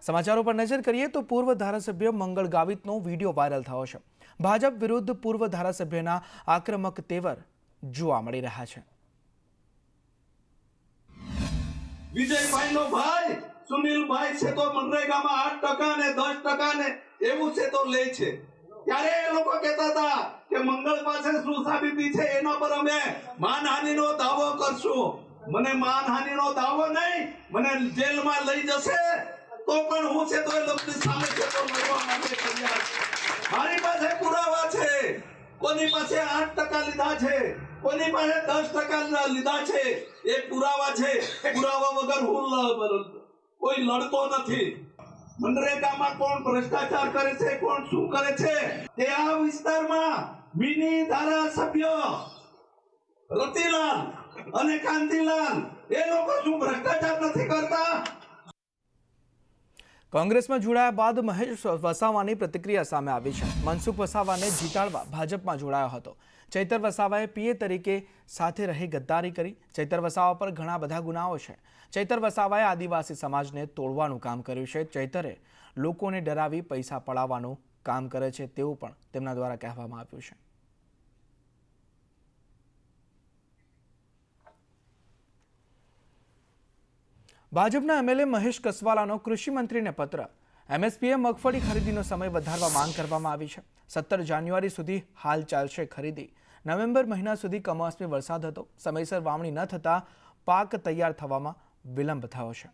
સમાચારો પર નજર કરીએ તો પૂર્વ ધારાસભ્ય મંગળ ગાવિતનો વિડીયો વાયરલ થયો છે। ભાજપ વિરુદ્ધ પૂર્વ ધારાસભ્યના આક્રમક તેવર જોવા મળી રહ્યા છે। વિજયભાઈનો ભાઈ સુનિલભાઈ છે તો મનરેગામાં 8% ને 10% ને એવું છે તો લે છે। ત્યારે એ લોકો કહેતા હતા કે મંગળ પાસે શું સાબિતી છે એના પર અમે માનહાનિનો દાવો કરશું। મને માનહાનિનો દાવો નહીં, મને જેલમાં લઈ જશે તો પણ હું છે તો એ લોકોની સામે છે તો લડવા માટે તૈયાર છું। મારી પાસે પુરાવા છે। કોની પાસે 8% લીધા છે, કોની પાસે 10% લીધા છે, એ પુરાવા છે। પુરાવા વગર હું કોઈ લડતો નથી। મનરેગામાં કોણ ભ્રષ્ટાચાર કરે છે, કોણ શું કરે છે, તે આ વિસ્તારમાં મિની ધારાસભ્ય રતિલાલ અને કાંતિલાલ એ લોકો શું ભ્રષ્ટાચાર નથી કરતા? કોંગ્રેસમાં જોડાયા બાદ મહેશ વસાવાની પ્રતિક્રિયા સામે આવી છે। મનસુખ વસાવાને જીતાડવા ભાજપમાં જોડાયો હતો। ચૈતર વસાવાએ પીએ તરીકે સાથે રહી ગદ્દારી કરી। ચૈતર વસાવા પર ઘણા બધા ગુનાઓ છે। ચૈતર વસાવાએ આદિવાસી સમાજને તોડવાનું કામ કર્યું છે। ચૈતરે લોકોને ડરાવી પૈસા પડાવવાનું કામ કરે છે તેવું પણ તેમના દ્વારા કહેવામાં આવ્યું છે। ભાજપના એમએલએ મહેશ કસવાલાનો કૃષિ મંત્રીને પત્ર। એમએસપીએ મગફળી ખરીદીનો સમય વધારવા માંગ કરવામાં આવી છે। 17 જાન્યુઆરી સુધી હાલ ચાલશે ખરીદી। નવેમ્બર મહિના સુધી કમોસમી વરસાદ હતો। સમયસર વાવણી ન થતા પાક તૈયાર થવામાં વિલંબ થયો છે।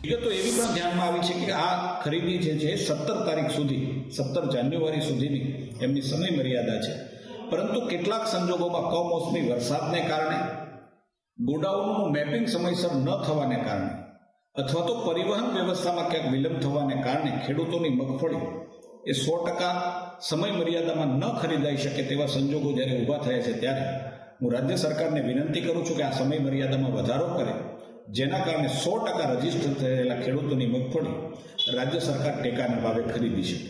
વિગતો એવી પણ ધ્યાનમાં આવી છે કે આ ખરીદી જે છે 17 તારીખ સુધી 17 જાન્યુઆરી સુધીની એમની સમય મર્યાદા છે। પરંતુ કેટલાક સંજોગોમાં કમોસમી વરસાદને કારણે, ગોડાઉનનું મેપિંગ સમયસર ન થવાને કારણે અથવા તો પરિવહન વ્યવસ્થામાં ક્યાંક વિલંબ થવાને કારણે ખેડૂતોની મગફળી એ 100% સમય મર્યાદામાં ન ખરીદાઈ શકે તેવા સંજોગો જ્યારે ઊભા થયા છે, ત્યારે હું રાજ્ય સરકારને વિનંતી કરું છું કે આ સમય મર્યાદામાં વધારો કરે, જેના કારણે 100% રજીસ્ટર થયેલા ખેડૂતોની મગફળી રાજ્ય સરકાર ટેકાના ભાવે ખરીદી શકે।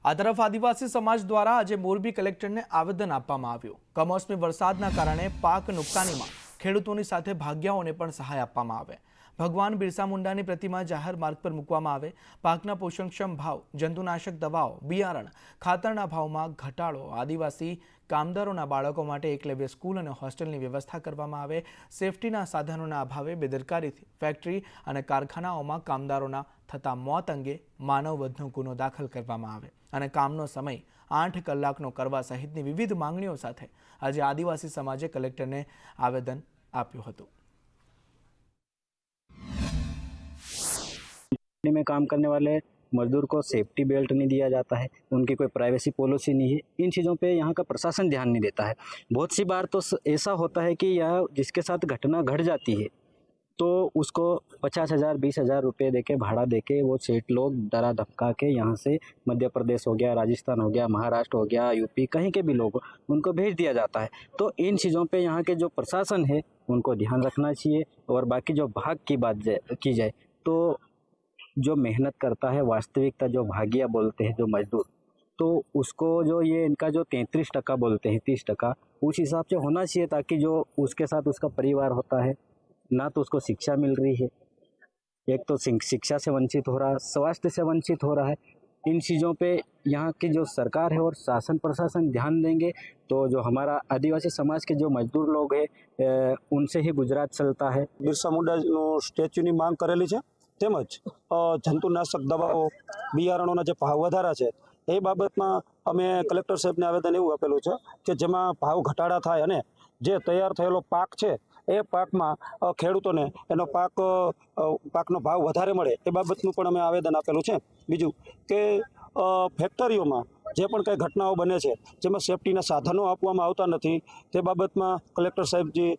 આ તરફ આદિવાસી સમાજ દ્વારા આજે મોરબી કલેક્ટરને આવેદન આપવામાં આવ્યું। કમોસમી વરસાદના કારણે પાક નુકસાનીમાં ખેડૂતોની સાથે ભાગ્યાઓને પણ સહાય આપવામાં આવે। ભગવાન બિરસા મુંડાની પ્રતિમા જાહેર માર્ગ પર મૂકવામાં આવે। પાકના પોષણક્ષમ ભાવ, જંતુનાશક દવાઓ, બિયારણ, ખાતરના ભાવમાં ઘટાડો, આદિવાસી કામદારોના બાળકો માટે એકલવ્ય સ્કૂલ અને હોસ્ટેલની વ્યવસ્થા કરવામાં આવે। સેફટીના સાધનોના અભાવે બેદરકારીથી ફેક્ટરી અને કારખાનાઓમાં કામદારોના થતા મોત અંગે માનવવધનો ગુનો દાખલ કરવામાં આવે અને કામનો સમય 8 કલાકનો કરવા સહિતની વિવિધ માંગણીઓ સાથે આજે આદિવાસી સમાજે કલેક્ટરને આવેદન આપ્યું હતું। में काम करने वाले मजदूर को सेफ्टी बेल्ट नहीं दिया जाता है, उनकी कोई प्राइवेसी पॉलिसी नहीं है। इन चीज़ों पे यहाँ का प्रशासन ध्यान नहीं देता है। बहुत सी बार तो ऐसा होता है कि यह जिसके साथ घटना घट जाती है तो उसको 50,000 20,000 रुपये देके भाड़ा देके वो सेठ लोग डरा धमका के यहाँ से मध्य प्रदेश हो गया, राजस्थान हो गया, महाराष्ट्र हो गया, यूपी, कहीं के भी लोग उनको भेज दिया जाता है। तो इन चीज़ों पे यहाँ के जो प्रशासन है उनको ध्यान रखना चाहिए। और बाकी जो भाग की बात की जाए तो जो मेहनत करता है, वास्तविकता जो भागिया बोलते हैं जो मजदूर, तो उसको जो ये इनका जो 33% बोलते हैं 30%, उस हिसाब से होना चाहिए ताकि जो उसके साथ उसका परिवार होता है ना तो उसको शिक्षा मिल रही है, एक तो शिक्षा से वंचित हो रहा है, स्वास्थ्य से वंचित हो रहा है। इन चीज़ों पे यहाँ की जो सरकार है और शासन प्रशासन ध्यान देंगे तो जो हमारा आदिवासी समाज के जो मजदूर लोग हैं उनसे ही गुजरात चलता है। બિરસા મુંડાનો સ્ટેચ્યુની માંગ કરેલી છે, તેમજ જંતુનાશક દવાઓ, બિયારણોના જે ભાવ વધારા છે એ બાબતમાં અમે કલેક્ટર સાહેબને આવેદન એવું આપેલું છે કે જેમાં ભાવ ઘટાડા થાય અને જે તૈયાર થયેલો પાક છે એ પાકમાં ખેડૂતોને એનો પાકનો ભાવ વધારે મળે એ બાબતનું પણ અમે આવેદન આપેલું છે। બીજું કે ફેક્ટરીઓમાં જે પણ કંઈ ઘટનાઓ બને છે જેમાં સેફટીના સાધનો આપવામાં આવતા નથી, તે બાબતમાં કલેક્ટર સાહેબજી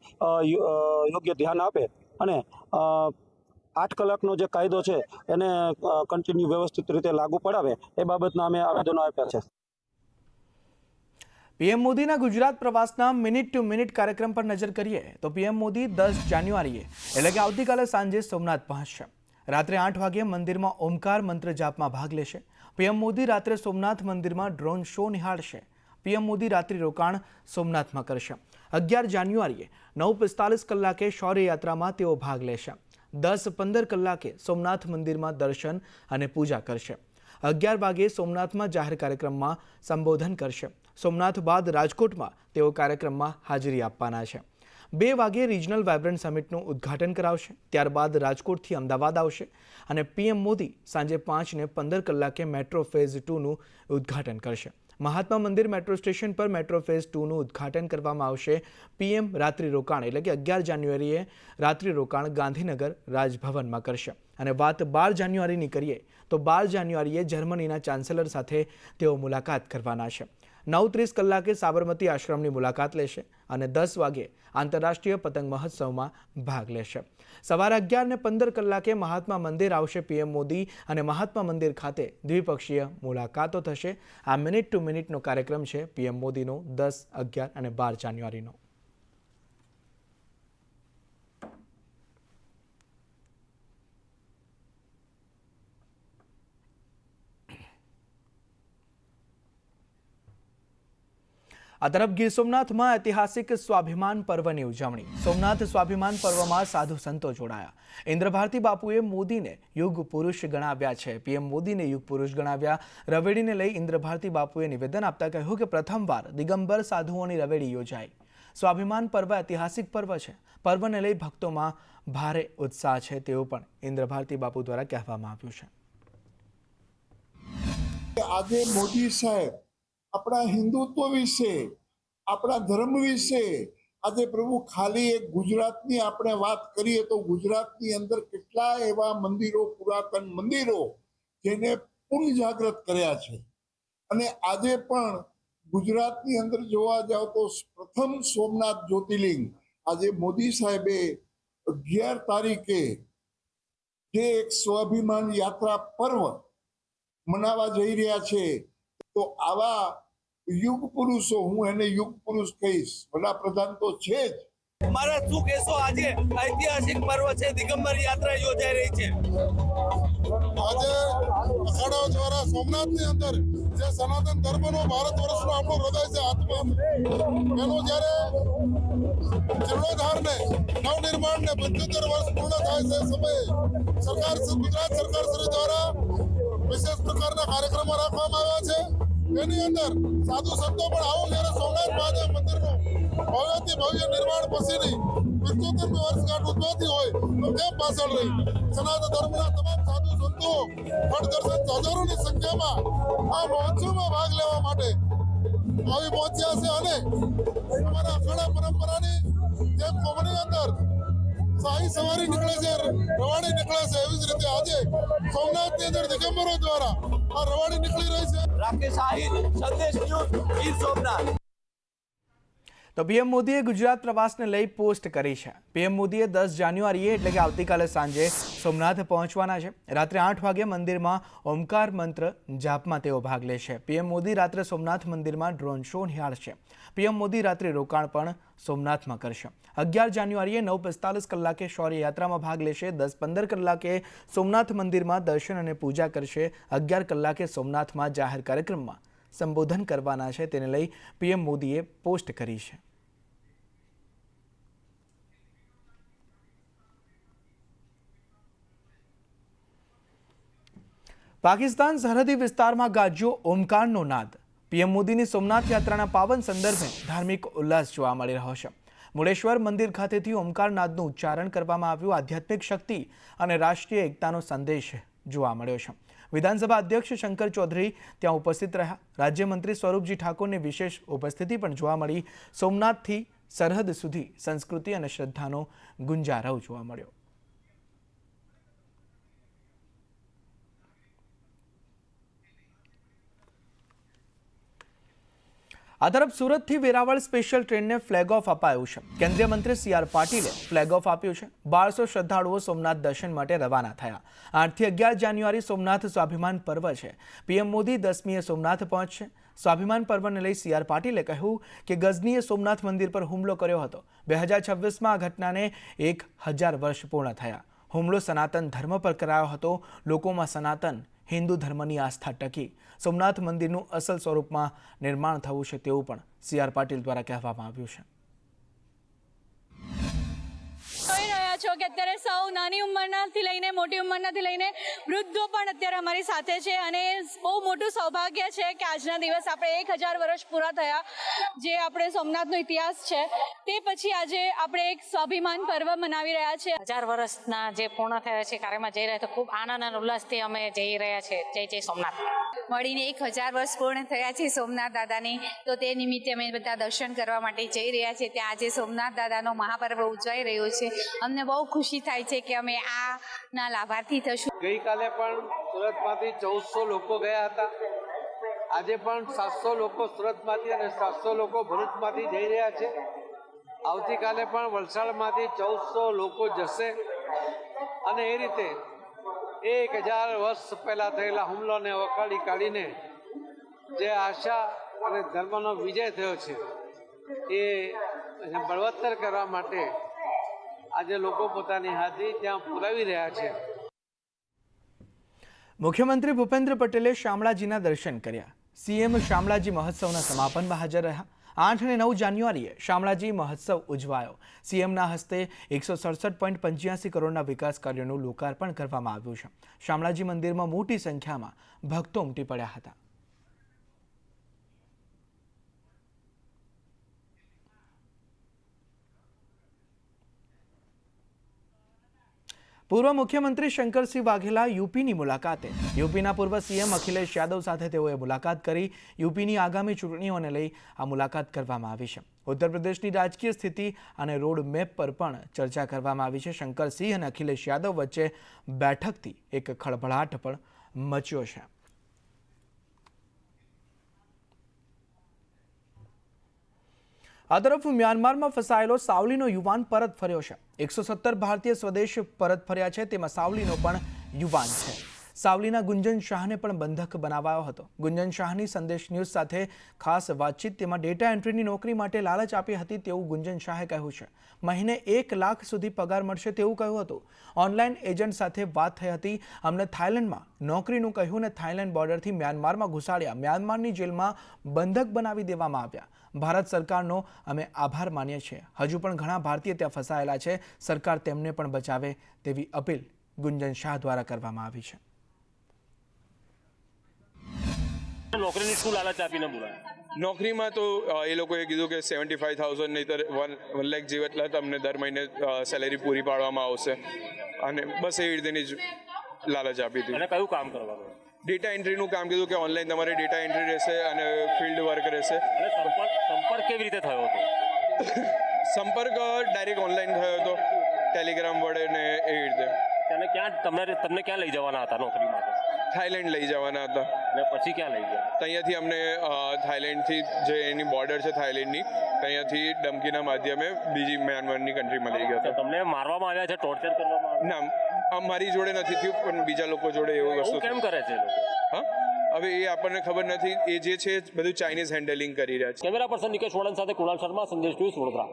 યોગ્ય ધ્યાન આપે અને 8 કલાકનો જે કાયદો છે એને કન્ટિન્યુ વ્યવસ્થિત રીતે લાગુ પડાવે એ બાબતના અમે આવેદનો આપ્યા છે। પીએમ મોદીના ગુજરાત પ્રવાસના મિનિટ ટુ મિનિટ કાર્યક્રમ પર નજર કરીએ તો પીએમ મોદી 10 જાન્યુઆરીએ એટલે કે આવતીકાલે સાંજે સોમનાથ પહોંચશે। રાત્રે 8 વાગે મંદિરમાં ઓમકાર મંત્ર જાપમાં ભાગ લેશે। પીએમ મોદી રાત્રે સોમનાથ મંદિરમાં ડ્રોન શો નિહાળશે। પીએમ મોદી રાત્રિ રોકાણ સોમનાથમાં કરશે। 11 જાન્યુઆરીએ 9:45 કલાકે શૌર્ય યાત્રામાં તેઓ ભાગ લેશે. 10:15 કલાકે સોમનાથ મંદિરમાં દર્શન અને પૂજા કરશે. 11 વાગે સોમનાથમાં જાહેર કાર્યક્રમમાં સંબોધન કરશે. સોમનાથ બાદ રાજકોટમાં તેઓ કાર્યક્રમમાં હાજરી આપવાના છે. 2 વાગે રિજનલ વાઇબ્રન્ટ સમિટનું ઉદ્ઘાટન કરાવશે. ત્યારબાદ રાજકોટથી અમદાવાદ આવશે અને પીએમ મોદી સાંજે 5:15 કલાકે મેટ્રો ફેઝ 2નું ઉદ્ઘાટન કરશે. મહાત્મા મંદિર મેટ્રો સ્ટેશન પર મેટ્રો ફેઝ 2નું ઉદ્ઘાટન કરવામાં આવશે. પીએમ રાત્રિ રોકાણ એટલે કે 11 જાન્યુઆરીએ રાત્રિ રોકાણ ગાંધીનગર રાજભવનમાં કરશે. અને વાત 12 જાન્યુઆરીની કરીએ તો 12 જાન્યુઆરીએ જર્મનીના ચાન્સેલર સાથે તેઓ મુલાકાત કરવાના છે. 9:30 કલાકે સાબરમતી આશ્રમની મુલાકાત લેશે અને 10 વાગે આંતરરાષ્ટ્રીય પતંગ મહોત્સવમાં ભાગ લેશે. સવારે 11:15 કલાકે મહાત્મા મંદિર આવશે પીએમ મોદી અને મહાત્મા મંદિર ખાતે દ્વિપક્ષીય મુલાકાતો થશે. આ મિનિટ ટુ મિનિટનો કાર્યક્રમ છે પીએમ મોદીનો 10, 11 અને 12 જાન્યુઆરીનો. આ તરફ ગીર સોમનાથમાં ઐતિહાસિક સ્વાભિમાન પર્વની ઉજવણી. સોમનાથ સ્વાભિમાન પર્વમાં સાધુ સંતો જોડાયા. ઇન્દ્રભારતી બાપુએ મોદીને યુગ પુરુષ ગણાવ્યા છે. પીએમ મોદીને યુગ પુરુષ ગણાવ્યા. રવેડીને લઈ ઇન્દ્રભારતી બાપુએ નિવેદન આપતા કહ્યું કે પ્રથમવાર દિગંબર સાધુઓની રવેડી યોજાઈ. સ્વાભિમાન પર્વ ઐતિહાસિક પર્વ છે. પર્વને લઈ ભક્તોમાં ભારે ઉત્સાહ છે તેવું પણ ઇન્દ્રભારતી બાપુ દ્વારા કહેવામાં આવ્યું છે. આજે મોદી સાહેબ આપણા હિન્દુત્વ વિશે, આપણા ધર્મ વિશે, આજે પ્રભુ ખાલી એક ગુજરાતની આપણે વાત કરીએ તો ગુજરાતની અંદર કેટલા એવા મંદિરો, પુરાતન મંદિરો જેને પુનઃ જાગૃત કર્યા છે. અને આજે પણ ગુજરાતની અંદર જોવા જાવ તો પ્રથમ સોમનાથ જ્યોતિર્લિંગ આજે મોદી સાહેબે 11 તારીખે જે એક સ્વાભિમાન યાત્રા પર્વ મનાવવા જઈ રહ્યા છે. તો આવા યુગ પુરુષો, હું એને યુગ પુરુષ કહીશ, વડાપ્રધાન તો છે જ. મારા શું કહેશો, આજે ઐતિહાસિક પર્વ છે, દિગંબર યાત્રા યોજાઈ રહી છે. આજે અખાડાઓ દ્વારા સોમનાથની અંદર જે સનાતન ધર્મનો ભારત વર્ષનો આપણો હૃદય છે, આત્મા, એનો જ્યારે જીર્ણોદ્ધારને, નવનિર્માણને 75 વર્ષ પૂર્ણ થાય છે સમયે સરકાર, ગુજરાત સરકાર શ્રી દ્વારા વિશેષ પ્રકારના કાર્યક્રમો રાખવામાં આવ્યા છે. એની અંદર સાધુ સંતો પણ આવો જ્યારે સોમનાથ મહાદેવ મંદિરનું ભવ્યથી ભવ્ય નિર્માણ પછીની 75મી વર્ષગાંઠ ઉદ્ભવતી હોય તો કેમ પાછળ રહી સનાતન ધર્મના તમામ સાધુ સંતો ફળ દર્શન હજારોની સંખ્યામાં આ મહોત્સવમાં ભાગ લેવા માટે આવી પહોંચ્યા છે. અને અમારા અખાડા પરંપરાની જેમ કોમની અંદર શાહી સવારી નીકળે છે, રવાડી નીકળે છે, એવી જ રીતે આજે સોમનાથની અંદર દિગંબરો દ્વારા આ રવાડી નીકળી રહી છે. રાકેશ આહિર, સંદેશ ન્યૂઝ, ગીર સોમનાથ. તો પીએમ મોદીએ ગુજરાત પ્રવાસને લઈ પોસ્ટ કરી છે. પીએમ મોદીએ 10 જાન્યુઆરીએ એટલે કે આવતીકાલે સાંજે સોમનાથ પહોંચવાના છે. રાત્રે 8 વાગે મંદિરમાં ઓમકાર મંત્ર જાપમાં તેઓ ભાગ લેશે. પીએમ મોદી રાત્રે સોમનાથ મંદિરમાં ડ્રોન શો નિહાળશે. પીએમ મોદી રાત્રે રોકાણ પણ સોમનાથમાં કરશે. 11 જાન્યુઆરીએ 9:45 કલાકે શૌર્ય યાત્રામાં ભાગ લેશે. 10:15 કલાકે સોમનાથ મંદિરમાં દર્શન અને પૂજા કરશે. 11 કલાકે સોમનાથમાં જાહેર કાર્યક્રમમાં સંબોધન કરવાના છે. તેને લઈ પીએમ મોદીએ પોસ્ટ કરી છે. પાકિસ્તાન સરહદી વિસ્તારમાં ગાજ્યો ઓમકારનો નાદ. પીએમ મોદીની સોમનાથ યાત્રાના પાવન સંદર્ભે ધાર્મિક ઉલ્લાસ જોવા મળી રહ્યો છે. મુળેશ્વર મંદિર ખાતેથી ઓમકાર નાદનું ઉચ્ચારણ કરવામાં આવ્યું. આધ્યાત્મિક શક્તિ અને રાષ્ટ્રીય એકતાનો સંદેશ જોવા મળ્યો છે. વિધાનસભા અધ્યક્ષ શંકર ચૌધરી ત્યાં ઉપસ્થિત રહ્યા. રાજ્યમંત્રી સ્વરૂપજી ઠાકોરની વિશેષ ઉપસ્થિતિ પણ જોવા મળી. સોમનાથથી સરહદ સુધી સંસ્કૃતિ અને શ્રદ્ધાનો ગુંજારવ જોવા મળ્યો. આ તરફ સુરતથી વેરાવળ સ્પેશિયલ ટ્રેનને ફ્લેગ ઓફ અપાયું છે. કેન્દ્રીય મંત્રી CR પાટીલે ફ્લેગ ઓફ આપ્યું છે. 1200 શ્રદ્ધાળુઓ સોમનાથ દર્શન માટે રવાના થયા. 8 થી 11 જાન્યુઆરી સોમનાથ સ્વાભિમાન પર્વ છે. પીએમ મોદી 10મીએ સોમનાથ પહોંચશે. સ્વાભિમાન પર્વને લઈ CR પાટીલે કહ્યું કે ગઝનીએ સોમનાથ મંદિર પર હુમલો કર્યો હતો. 2026માં આ ઘટનાને 1000 વર્ષ પૂર્ણ થયા. હુમલો સનાતન ધર્મ પર કરાયો હતો. લોકોમાં સનાતન હિન્દુ ધર્મની આસ્થા ટકી સોમનાથ મંદિરનું અસલ સ્વરૂપમાં નિર્માણ થવું છે તેવું પણ CR પાટીલ દ્વારા કહેવામાં આવ્યું છે. છો કે અત્યારે સૌ નાની ઉંમરનાથી લઈને મોટી ઉંમરનાથી લઈને વૃદ્ધો પણ અત્યારે અમારી સાથે છે અને બહુ મોટું સૌભાગ્ય છે કે આજના દિવસ આપણે 1000 વર્ષ પૂરા થયા જે આપણે સોમનાથનો ઇતિહાસ છે તે પછી આજે આપણે એક સ્વાભિમાન પર્વ મનાવી રહ્યા છીએ. 1000 વર્ષના જે પૂર્ણ થયા છે કાર્યમાં જઈ રહ્યા તો ખૂબ આનંદ અને ઉલ્લાસથી અમે જઈ રહ્યા છે. જય જય સોમનાથ. મળીને 1000 વર્ષ પૂર્ણ થયા છે સોમનાથ દાદાની, તો તે નિમિત્તે અમે બધા દર્શન કરવા માટે જઈ રહ્યા છીએ. ત્યાં આજે સોમનાથ દાદાનો મહાપર્વ ઉજવાઈ રહ્યો છે. અમને બહુ ખુશી થાય છે કે અમે આના લાભાર્થી થશું. ગઈકાલે પણ સુરતમાંથી 1400 લોકો ગયા હતા. આજે પણ 700 લોકો સુરતમાંથી અને 700 લોકો ભરૂચમાંથી જઈ રહ્યા છે. આવતીકાલે પણ વલસાડમાંથી 1400 લોકો જશે અને એ રીતે 1000 વર્ષ પહેલાં થયેલા હુમલોને વખાડી કાઢીને જે આશા અને ધર્મનો વિજય થયો છે એ બળવત્તર કરવા માટે આજે લોકો પોતાની હાજરી ત્યાં પુરાવી રહ્યા છે. મુખ્યમંત્રી ભૂપેન્દ્ર પટેલે શામળાજીના દર્શન કર્યા. સીએમ શામળાજી મહોત્સવના સમાપનમાં હાજર રહ્યા. 8 અને 9 જાન્યુઆરીએ શામળાજી મહોત્સવ ઉજવાયો. સીએમના હસ્તે 167.85 કરોડના વિકાસ કાર્યોનું લોકાર્પણ કરવામાં આવ્યું છે. શામળાજી મંદિરમાં મોટી સંખ્યામાં ભક્તો ઉમટી પડ્યા હતા. પૂર્વ મુખ્યમંત્રી શંકરસિંહ વાઘેલા યુપીની મુલાકાતે. યુપીના પૂર્વ સીએમ અખિલેશ યાદવ સાથે તેઓએ મુલાકાત કરી. યુપીની આગામી ચૂંટણીઓને લઈ આ મુલાકાત કરવામાં આવી છે. ઉત્તર પ્રદેશની રાજકીય સ્થિતિ અને રોડ મેપ પર પણ ચર્ચા કરવામાં આવી છે. શંકરસિંહ અને અખિલેશ યાદવ વચ્ચે બેઠકથી એક ખળભળાટ પણ મચ્યો છે. આ તરફ મ્યાનમારમાં ફસાયેલો સાવલીનો યુવાન પરત ફર્યો છે. 117 ભારતીય સ્વદેશ પરત ફર્યા છે. તેમાં સાવલીનો પણ યુવાન છે. સાવલીના ગુંજન શાહને પણ બંધક બનાવાયો હતો. ગુંજન શાહની સંદેશ ન્યૂઝ સાથે ખાસ વાતચીત. તેમાં ડેટા એન્ટ્રીની નોકરી માટે લાલચ આપી હતી તેવું ગુંજન શાહે કહ્યું છે. મહિને 1 લાખ સુધી પગાર મળશે તેવું કહ્યું હતું. ઓનલાઈન એજન્ટ સાથે વાત થઈ હતી. અમને થાઇલેન્ડમાં નોકરીનું કહ્યું અને થાઇલેન્ડ બોર્ડરથી મ્યાનમારમાં ઘુસાડ્યા. મ્યાનમારની જેલમાં બંધક બનાવી દેવામાં આવ્યા. ભારત સરકારનો અમે આભાર માનીએ છીએ. હજુ પણ ઘણા ભારતીય ત્યાં ફસાયેલા છે. સરકાર તેમને પણ બચાવે તેવી અપીલ ગુંજન શાહ દ્વારા કરવામાં આવી છે. નોકરીની શું લાલચ આપીને બોલાય? નોકરીમાં તો એ લોકોએ કીધું કે 75,000 નહીંતર 1 લાખ જેટલા તમને દર મહિને સેલેરી પૂરી પાડવામાં આવશે અને બસ એવી રીતેની જ લાલચ આપી હતી. અને કયું કામ કરવાનું? ડેટા એન્ટ્રીનું કામ કીધું કે ઓનલાઈન તમારે ડેટા એન્ટ્રી રહેશે અને ફિલ્ડ વર્ક રહેશે. અને સંપર્ક કેવી રીતે થયો હતો? સંપર્ક ડાયરેક્ટ ઓનલાઈન થયો હતો, ટેલિગ્રામ વડે ને એવી રીતે. અને તમને ક્યાં લઈ જવાના હતા નોકરી માટે? થાઇલેન્ડ લઈ જવાના હતા. અને પછી ક્યાં લઈ ગયા? અહીંયાથી અમને થાઇલેન્ડથી જે એની બોર્ડર છે થાઇલેન્ડની, અહીંયાથી ડમકીના માધ્યમે બીજી મ્યાનમારની કન્ટ્રીમાં લઈ ગયા હતા. તમને મારવામાં આવ્યા છે, ટોર્ચર કરવામાં આવ્યા? ના, મારી જોડે નથી થયું પણ બીજા લોકો જોડે એવું વસ્તુ કેમ કરે છે લોકો? હા, હવે એ આપણને ખબર નથી. એ જે છે બધું ચાઇનીઝ હેન્ડલિંગ કરી રહ્યા છે. કેમેરા પર્સન નિકેશ વડન સાથે કુણાલ શર્મા, સંદેશ ન્યૂઝ, વડોદરા.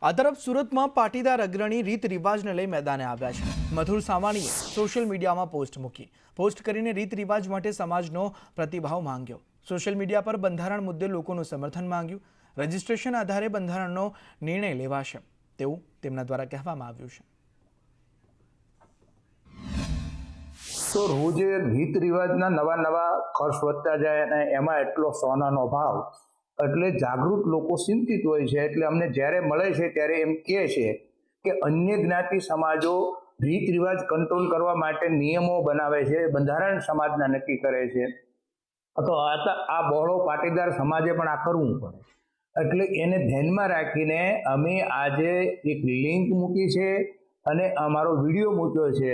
આ તરફ સુરતમાં પાટીદાર અગ્રણી રીત રિવાજને લઈ મેદાને આવ્યા છે. મધુર સાવાણીએ સોશિયલ મીડિયામાં પોસ્ટ મૂકી. પોસ્ટ કરીને રીત રિવાજ માટે સમાજનો પ્રતિભાવ માંગ્યો. સોશિયલ મીડિયા પર બંધારણ મુદ્દે લોકોનું સમર્થન માંગ્યું. રજિસ્ટ્રેશન આધારે બંધારણનો નિર્ણય લેવાશે તેવું તેમના દ્વારા કહેવામાં આવ્યું છે. તો રોજે રીત રિવાજના નવા ખર્ચ વધતા જાય અને એમાં એટલો સોનાનો ભાવ, એટલે જાગૃત લોકો ચિંતિત હોય છે. એટલે અમને જ્યારે મળે છે ત્યારે એમ કહે છે કે અન્ય જ્ઞાતિ સમાજો રીત રિવાજ કંટ્રોલ કરવા માટે નિયમો બનાવે છે, બંધારણ સમાજના નક્કી કરે છે. તો આ બહોળો પાટીદાર સમાજે પણ આ કરવું પડે. એટલે એને ધ્યાનમાં રાખીને અમે આજે એક લિંક મૂકી છે અને અમારો વિડીયો મૂક્યો છે.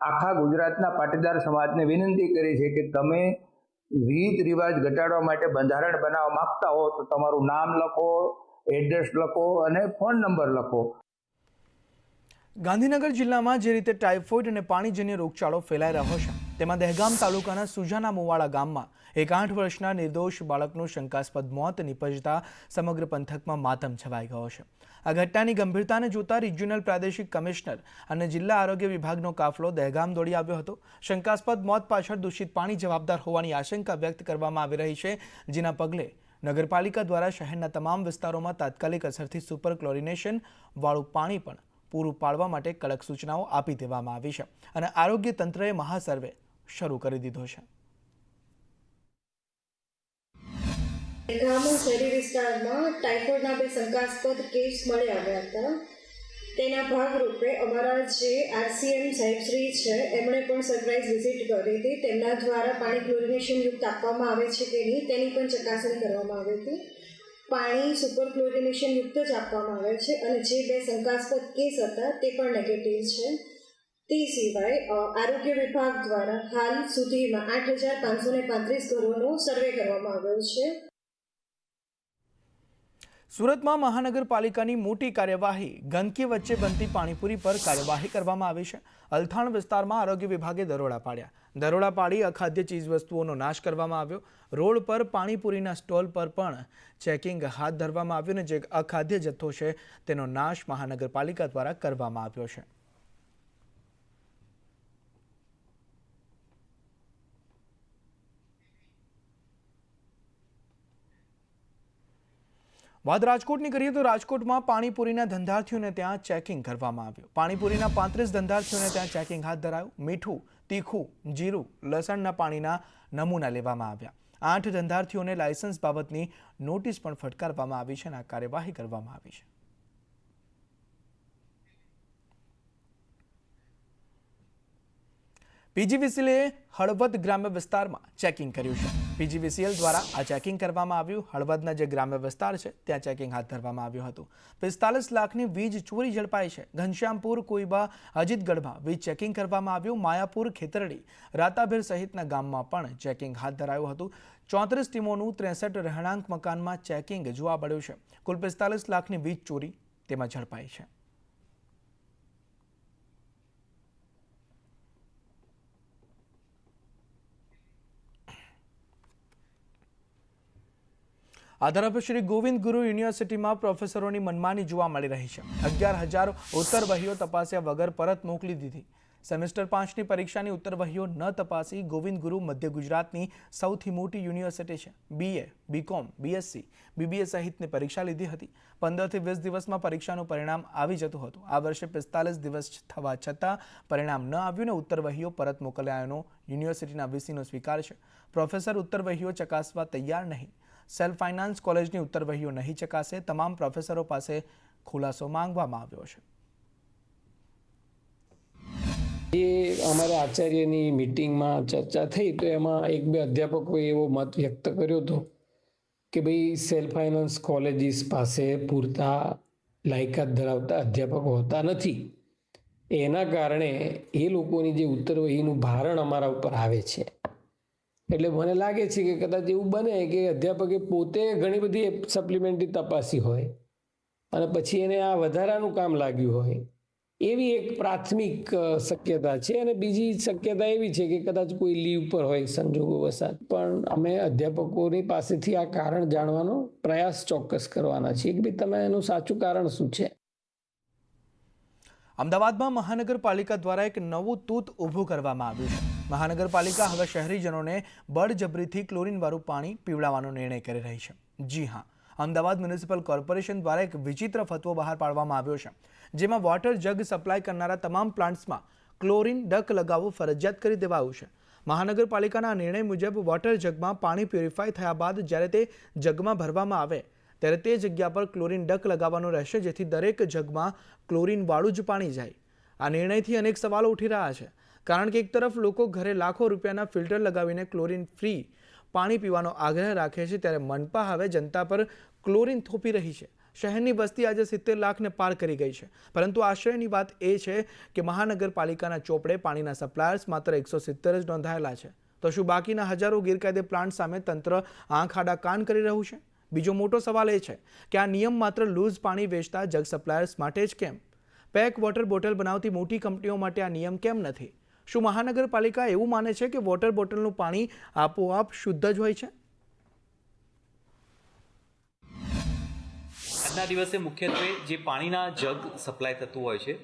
આખા ગુજરાતના પાટીદાર સમાજને વિનંતી કરી છે કે તમે રીત રિવાજ ઘટાડવા માટે બંધારણ બનાવવા માંગતા હો તો તમારું નામ લખો, એડ્રેસ લખો અને ફોન નંબર લખો. ગાંધીનગર જિલ્લામાં જે રીતે ટાઇફોઇડ અને પાણીજન્ય રોગચાળો ફેલાઈ રહ્યો છે તેમાં દહેગામ તાલુકાના સુજાના મુવાડા ગામમાં એક 8 વર્ષના નિર્દોષ બાળકનું શંકાસ્પદ મોત નિપજતા સમગ્ર પંથકમાં માતમ છવાઈ ગયો છે. આ ઘટનાની ગંભીરતાને જોતા રિજિયોનલ પ્રાદેશિક કમિશનર અને જિલ્લા આરોગ્ય વિભાગનો કાફલો દહેગામ દોડી આવ્યો હતો. શંકાસ્પદ મોત પાછળ દૂષિત પાણી જવાબદાર હોવાની આશંકા વ્યક્ત કરવામાં આવી રહી છે, જેના પગલે નગરપાલિકા દ્વારા શહેરના તમામ વિસ્તારોમાં તાત્કાલિક અસરથી સુપર ક્લોરિનેશન વાળું પાણી પણ પૂરું પાડવા માટે કડક સૂચનાઓ આપી દેવામાં આવી છે અને આરોગ્ય તંત્રએ મહાસર્વે શરૂ કરી દીધો છે. ગ્રામીણ શહેરી વિસ્તારમાં ટાઇફોઇડના 2 શંકાસ્પદ કેસ મળી આવ્યા હતા. તેના ભાગરૂપે અમારા જે RCM સાહેબશ્રી છે એમણે પણ સરપ્રાઇઝ વિઝિટ કરી હતી. તેમના દ્વારા પાણી ક્લોરિનેશન યુક્ત આપવામાં આવે છે કે નહીં તેની પણ ચકાસણી કરવામાં આવી હતી. પાણી સુપર ક્લોરિનેશન યુક્ત જ આપવામાં આવે છે અને જે 2 શંકાસ્પદ કેસ હતા તે પણ નેગેટિવ છે. તે સિવાય આરોગ્ય વિભાગ દ્વારા હાલ સુધીમાં 8,535 ઘરોનો સર્વે કરવામાં આવ્યો છે. સુરતમાં મહાનગરપાલિકાની મોટી કાર્યવાહી. ગંદકી વચ્ચે બનતી પાણીપુરી પર કાર્યવાહી કરવામાં આવી છે. અલથાણ વિસ્તારમાં આરોગ્ય વિભાગે દરોડા પાડ્યા. દરોડા પાડી અખાદ્ય ચીજવસ્તુઓનો નાશ કરવામાં આવ્યો. રોડ પર પાણીપુરીના સ્ટોલ પર પણ ચેકિંગ હાથ ધરવામાં આવ્યું અને જે અખાદ્ય જથ્થો છે તેનો નાશ મહાનગરપાલિકા દ્વારા કરવામાં આવ્યો છે. વાત રાજકોટની કરીએ તો રાજકોટમાં પાણીપુરીના ધંધાર્થીઓને ત્યાં ચેકિંગ કરવામાં આવ્યું. પાણીપુરીના 35 ધંધાર્થીઓને ત્યાં ચેકિંગ હાથ ધરાયું. મીઠું, તીખું, જીરું, લસણના પાણીના નમૂના લેવામાં આવ્યા. 8 ધંધાર્થીઓને લાયસન્સ બાબતની નોટિસ પણ ફટકારવામાં આવી છે અને આ કાર્યવાહી કરવામાં આવી છે. પીજીવીસીએલે હળવદ ગ્રામ્ય વિસ્તારમાં ચેકિંગ કર્યું છે. પીજીવીસીએલ દ્વારા આ ચેકિંગ કરવામાં આવ્યું. હળવદના જે ગ્રામ્ય વિસ્તાર છે ત્યાં ચેકિંગ હાથ ધરવામાં આવ્યું હતું. 45 લાખની વીજ ચોરી ઝડપાઈ છે. ઘનશ્યામપુર, કોઈબા, અજીતગઢમાં વીજ ચેકિંગ કરવામાં આવ્યું. માયાપુર, ખેતરડી, રાતાભેર સહિતના ગામમાં પણ ચેકિંગ હાથ ધરાયું હતું. 34 ટીમોનું 63 રહેણાંક મકાનમાં ચેકિંગ જોવા મળ્યું છે. કુલ 45 લાખની વીજ ચોરી તેમાં ઝડપાઈ છે. આ તરફ શ્રી ગોવિંદ ગુરુ યુનિવર્સિટીમાં પ્રોફેસરોની મનમાની જોવા મળી રહી છે. 11,000 ઉત્તરવહીઓ તપાસ્યા વગર પરત મોકલી દીધી. સેમેસ્ટર 5ની પરીક્ષાની ઉત્તરવહીઓ ન તપાસી ગોવિંદ ગુરુ મધ્ય ગુજરાતની સૌથી મોટી યુનિવર્સિટી છે. BA, BCom, BSc, BBA સહિતની પરીક્ષા લીધી હતી. 15 થી 20 દિવસમાં પરીક્ષાનું પરિણામ આવી જતું હતું. આ વર્ષે 45 દિવસ થવા છતાં પરિણામ ન આવ્યું ને ઉત્તરવહીઓ પરત મોકલાયાનો યુનિવર્સિટીના VCનો સ્વીકાર છે. પ્રોફેસર ઉત્તરવહીઓ ચકાસવા તૈયાર નહીં. સેલ્ફ ફાઇનાન્સ કોલેજની ઉત્તરવહીઓ નહીં ચકાસે. તમામ પ્રોફેસરો પાસે ખુલાસો માંગવામાં આવ્યો છે. એ અમારા આચાર્યની મિટિંગમાં ચર્ચા થઈ તો એમાં 1-2 અધ્યાપકોએ એવો મત વ્યક્ત કર્યો હતો કે ભાઈ સેલ્ફ ફાઇનાન્સ કોલેજીસ પાસે પૂરતા લાયકાત ધરાવતા અધ્યાપકો હોતા નથી. એના કારણે એ લોકોની જે ઉત્તરવહીનું ભારણ અમારા ઉપર આવે છે. એટલે મને લાગે છે કે કદાચ એવું બને કે અધ્યાપકે પોતે ઘણી બધી સપ્લિમેન્ટરી તપાસી હોય અને પછી એને આ વધારાનું કામ લાગ્યું હોય એવી એક પ્રાથમિક શક્યતા છે. અને બીજી શક્યતા એવી છે કે કદાચ કોઈ લીવ પર હોય સંજોગો વસાત. પણ અમે અધ્યાપકોની પાસેથી આ કારણ જાણવાનો પ્રયાસ ચોક્કસ કરવાના છીએ કે ભાઈ તમે એનું સાચું કારણ શું છે. અમદાવાદમાં મહાનગરપાલિકા દ્વારા એક નવું તૂત ઊભું કરવામાં આવ્યું છે. મહાનગરપાલિકા હવે શહેરીજનોને બળજબરીથી ક્લોરીનવાળું પાણી પીવડાવવાનો નિર્ણય કરી રહી છે. જી હા, અમદાવાદ મ્યુનિસિપલ કોર્પોરેશન દ્વારા એક વિચિત્ર ફતવો બહાર પાડવામાં આવ્યો છે, જેમાં વોટર જગ સપ્લાય કરનારા તમામ પ્લાન્ટ્સમાં ક્લોરીન ડક લગાવવું ફરજિયાત કરી દેવાયું છે. મહાનગરપાલિકાના નિર્ણય મુજબ વોટર જગમાં પાણી પ્યુરિફાય થયા બાદ જ્યારે તે જગમાં ભરવામાં આવે ત્યારે તે જગ્યા પર ક્લોરીન ડક લગાવવાનું રહેશે, જેથી દરેક જગમાં ક્લોરીનવાળું જ પાણી જાય. આ નિર્ણયથી અનેક સવાલો ઉઠી રહ્યા છે, કારણ કે એક તરફ લોકો ઘરે લાખો રૂપિયાના ફિલ્ટર લગાવીને ક્લોરીન ફ્રી પાણી પીવાનો આગ્રહ રાખે છે, ત્યારે મનપા હવે જનતા પર ક્લોરીન થોપી રહી છે. શહેરની વસ્તી આજે 70 લાખને પાર કરી ગઈ છે, પરંતુ આશ્ચર્યની વાત એ છે કે મહાનગરપાલિકાના ચોપડે પાણીના સપ્લાયર્સ માત્ર 170 જ નોંધાયેલા છે. તો શું બાકીના હજારો ગેરકાયદે પ્લાન્ટ સામે તંત્ર આંખ આડા કાન કરી રહ્યું છે? બીજો મોટો સવાલ એ છે કે આ નિયમ માત્ર લૂઝ પાણી વેચતા જગ સપ્લાયર્સ માટે જ કેમ? પેક વોટર બોટલ બનાવતી મોટી કંપનીઓ માટે આ નિયમ કેમ નથી? શું મહાનગરપાલિકા એવું માને છે કે વોટર બોટલનું પાણી આપોઆપ શુદ્ધ જ હોય છે? આજના દિવસે મુખ્યત્વે જે પાણીના જગ સપ્લાય થતું હોય છે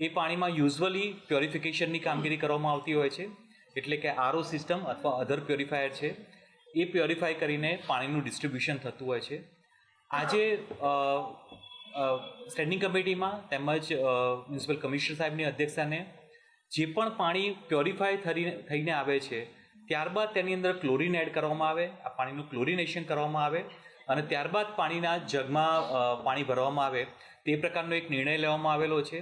એ પાણીમાં યુઝ્યુઅલી પ્યોરિફિકેશનની કામગીરી કરવામાં આવતી હોય છે. એટલે કે RO સિસ્ટમ અથવા અધર પ્યોરિફાયર છે એ પ્યોરિફાય કરીને પાણીનું ડિસ્ટ્રીબ્યુશન થતું હોય છે. આજે સ્ટેન્ડિંગ કમિટીમાં તેમજ મ્યુનિસિપલ કમિશનર સાહેબની અધ્યક્ષતાને જે પણ પાણી પ્યોરિફાય થઈને આવે છે ત્યારબાદ તેની અંદર ક્લોરિન એડ કરવામાં આવે, આ પાણીનું ક્લોરિનેશન કરવામાં આવે અને ત્યારબાદ પાણીના જગમાં પાણી ભરવામાં આવે તે પ્રકારનો એક નિર્ણય લેવામાં આવેલો છે.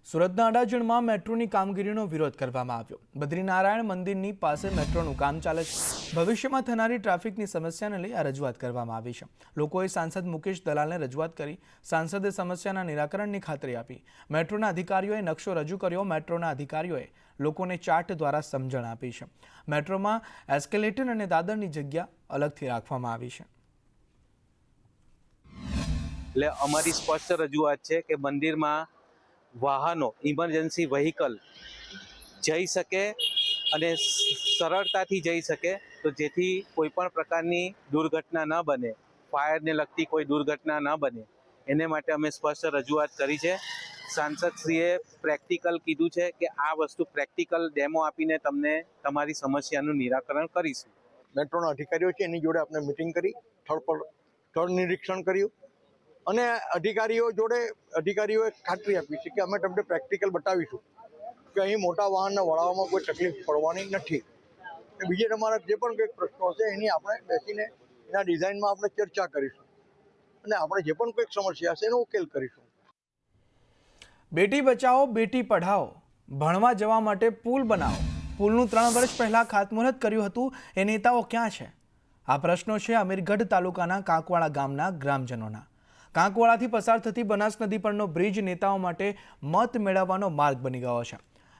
સુરતના અડાજણમાં મેટ્રોની કામગીરીનો વિરોધ કરવામાં આવ્યો. બદ્રીનારાયણ મંદિરની પાસે મેટ્રોનું કામ ચાલે છે. ભવિષ્યમાં થનારી ટ્રાફિકની સમસ્યાને લઈ આ રજૂઆત કરવામાં આવી છે. લોકોએ સાંસદ મુકેશ દલાલને રજૂઆત કરી. સાંસદે સમસ્યાના નિરાકરણની ખાતરી આપી. મેટ્રોના અધિકારીઓએ નકશો રજૂ કર્યો. મેટ્રોના અધિકારીઓએ લોકોને ચાર્ટ દ્વારા સમજણ આપી છે. મેટ્રોમાં એસ્કેલેટર અને દાદરની જગ્યા અલગથી રાખવામાં આવી છે. એટલે અમારી સ્પષ્ટ રજૂઆત છે કે મંદિરમાં વાહનો ઇમરજન્સી વ્હીકલ જઈ શકે અને સરળતાથી જઈ શકે, તો જેથી કોઈ પણ પ્રકારની દુર્ઘટના ન બને, ફાયરને લગતી કોઈ દુર્ઘટના ન બને, એને માટે અમે સ્પષ્ટ રજૂઆત કરી છે. સાંસદશ્રીએ પ્રેક્ટિકલ કીધું છે કે આ વસ્તુ પ્રેક્ટિકલ ડેમો આપીને તમને તમારી સમસ્યાનું નિરાકરણ કરીશું. મેટ્રોના અધિકારીઓ છે એની જોડે આપણે મિટિંગ કરી, સ્થળ નિરીક્ષણ કર્યું અને અધિકારીઓએ ખાતરી આપી છે કે અમે તમને પ્રેક્ટિકલ બતાવીશું કે અહીં મોટા વાહનને વળાવવામાં કોઈ તકલીફ પડવાની નથી. બીજે તમારા જે પણ કંઈક પ્રશ્નો હશે એની આપણે બેસીને એના ડિઝાઇનમાં આપણે ચર્ચા કરીશું અને આપણે જે પણ કંઈક સમસ્યા હશે એનો ઉકેલ કરીશું. બેટી બચાવો બેટી પઢાઓ, ભણવા જવા માટે પુલ બનાવો. પુલનું 3 વર્ષ પહેલા ખાતમુહૂર્ત કર્યું હતું. એ નેતાઓ ક્યાં છે? આ પ્રશ્નો છે અમીરગઢ તાલુકાના કાંકવાડા ગામના ગ્રામજનોના. કાંકવાડાથી પસાર થતી બનાસ નદી પરનો બ્રિજ નેતાઓ માટે મત મેળવવાનો માર્ગ બની ગયો છે.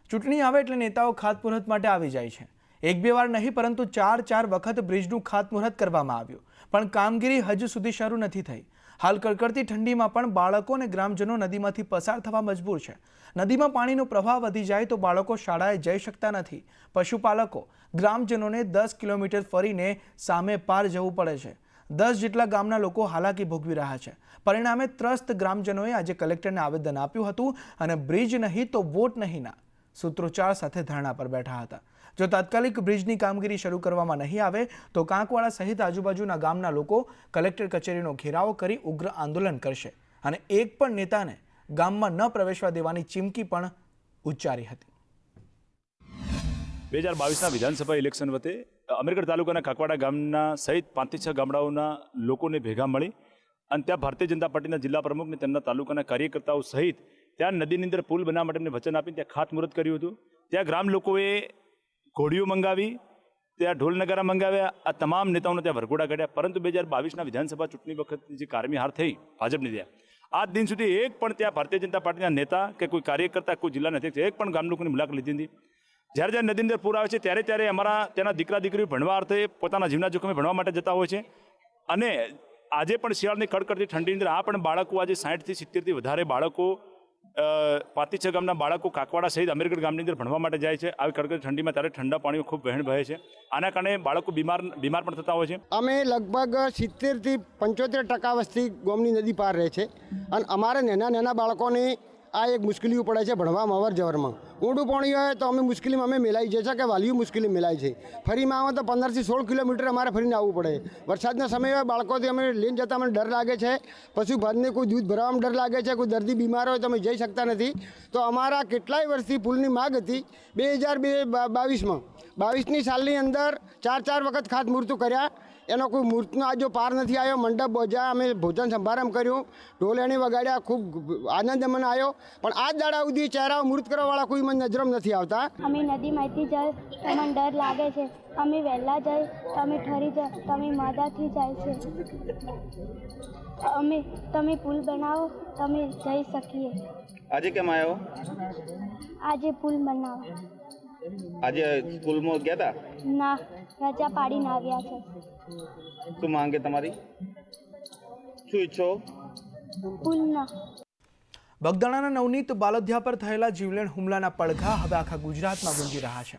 ચૂંટણી આવે એટલે નેતાઓ ખાતમુહૂર્ત માટે આવી જાય છે. 1-2 વાર નહીં પરંતુ 4 વખત બ્રિજનું ખાતમુહૂર્ત કરવામાં આવ્યું, પણ કામગીરી હજુ સુધી શરૂ નથી થઈ. હાલ કડકડતી ઠંડીમાં પણ બાળકો અને ગ્રામજનો નદીમાંથી પસાર થવા મજબૂર છે. નદીમાં પાણીનો પ્રવાહ વધી જાય તો બાળકો શાળાએ જઈ શકતા નથી. પશુપાલકો, ગ્રામજનોને 10 કિલોમીટર ફરીને સામે પાર જવું પડે છે. 10 જેટલા ગામના લોકો હાલાકી ભોગવી રહ્યા છે. પરિણામે ત્રસ્ત ગ્રામજનોએ આજે કલેક્ટરને આવેદન આપ્યું હતું અને બ્રિજ નહીં તો વોટ નહીંના સૂત્રોચ્ચાર સાથે ધરણા પર બેઠા હતા. જો તાત્કાલિક બ્રિજની કામગીરી શરૂ કરવામાં નહીં આવે તો કાંકવાડા સહિત આજુબાજુના ગામના લોકો કલેક્ટર કચેરીનો ઘેરાવો કરી ઉગ્ર આંદોલન કરશે અને એક પણ નેતાને ગામમાં ન પ્રવેશવા દેવાની ચીમકી પણ ઉચ્ચારી હતી. 2022ના વિધાનસભા ઇલેક્શન વખતે અમીરગઢ તાલુકાના કાંકવાડા ગામના સહિત 5 થી 6 ગામડાઓના લોકોને ભેગા મળી અને ત્યાં ભારતીય જનતા પાર્ટીના જિલ્લા પ્રમુખને તેમના તાલુકાના કાર્યકર્તાઓ સહિત ત્યાં નદીની અંદર પુલ બનાવવા માટેને વચન આપીને ત્યાં ખાતમુહૂર્ત કર્યું હતું. ત્યાં ગ્રામ લોકોએ ઘોડીઓ મંગાવી, ત્યાં ઢોલ નગારા મંગાવ્યા. આ તમામ નેતાઓને ત્યાં વરઘોડા કાઢ્યા. પરંતુ 2022ના વિધાનસભા ચૂંટણી વખતે જે કારમી હાર થઈ ભાજપની ત્યાં, આજ દિન સુધી એક પણ ત્યાં ભારતીય જનતા પાર્ટીના નેતા કે કોઈ કાર્યકર્તા, કોઈ જિલ્લાના અધ્યક્ષ એક પણ ગામ લોકોની મુલાકાત લીધી નથી. જ્યારે નદીની અંદર પૂર આવે છે ત્યારે અમારા ત્યાંના દીકરા દીકરીઓ ભણવા અર્થે પોતાના જીવના જોખમે ભણવા માટે જતા હોય છે. અને આજે પણ શિયાળની કડકડતી ઠંડીની અંદર આ પણ બાળકો આજે 60 થી 70 થી વધારે બાળકો 5 થી 6 ગામના બાળકો કાંકવાડા સહિત અમીરગઢ ગામની અંદર ભણવા માટે જાય છે. આવી કડકડતી ઠંડીમાં ત્યારે ઠંડા પાણીઓ ખૂબ વહેણ વહે છે. આના કારણે બાળકો બીમાર પણ થતા હોય છે. અમે લગભગ 70 થી 75% વસ્તી ગામની નદી પાર રહે છે અને અમારે નાના બાળકોને આ એક મુશ્કેલીઓ પડે છે ભણવામાં અવર જવરમાં. ઊંડું પાણી હોય તો અમે મુશ્કેલીમાં મેલાઈ જાય છે કે વાલીઓ મુશ્કેલી મેલાય છે. ફરીમાં આવે તો 15 થી 16 કિલોમીટર અમારે ફરીને આવવું પડે. વરસાદના સમયે બાળકોથી અમે લઈને જતા અમને ડર લાગે છે. પશુપાલનને કોઈ દૂધ ભરવામાં ડર લાગે છે. કોઈ દર્દી બીમાર હોય તો અમે જઈ શકતા નથી. તો અમારા કેટલાય વર્ષથી પુલની માગ હતી. 2022ની સાલની અંદર 4 વખત ખાતમુહૂર્ત કર્યા. એનો કોઈ મૂર્તનો આ જો પાર નથી આવ્યો. મંડપ બોજા અમે ભોજન સમારંભ કર્યું, ઢોલેણી વગાડ્યા, ખૂબ આનંદ મને આવ્યો. પણ આ દાડા સુધી ચહેરા મૂર્ત કરવાવાળા કોઈ મને નજરમાં નથી આવતા. અમે નદીમાંથી જાય તો મને ડર લાગે છે. અમે વહેલા જાય તો અમે ઠરી જાય તો અમે મદાથી જાય છે. તમે પુલ બનાવો તો અમે જઈ શકીએ. આજે કેમ આવ્યો? આજે પુલ બનાવો. આજે સ્કૂલમાં ગયા હતા? ના, રજા પાડીને આવ્યા છે. શું માંગે તમારી? શું ઈચ્છો? પુલના. બગદાણાના નવનીત બાલદિયા પર થયેલા જીવલેણ હુમલાના પડઘા હવે આખા ગુજરાતમાં ગુંજી રહ્યા છે.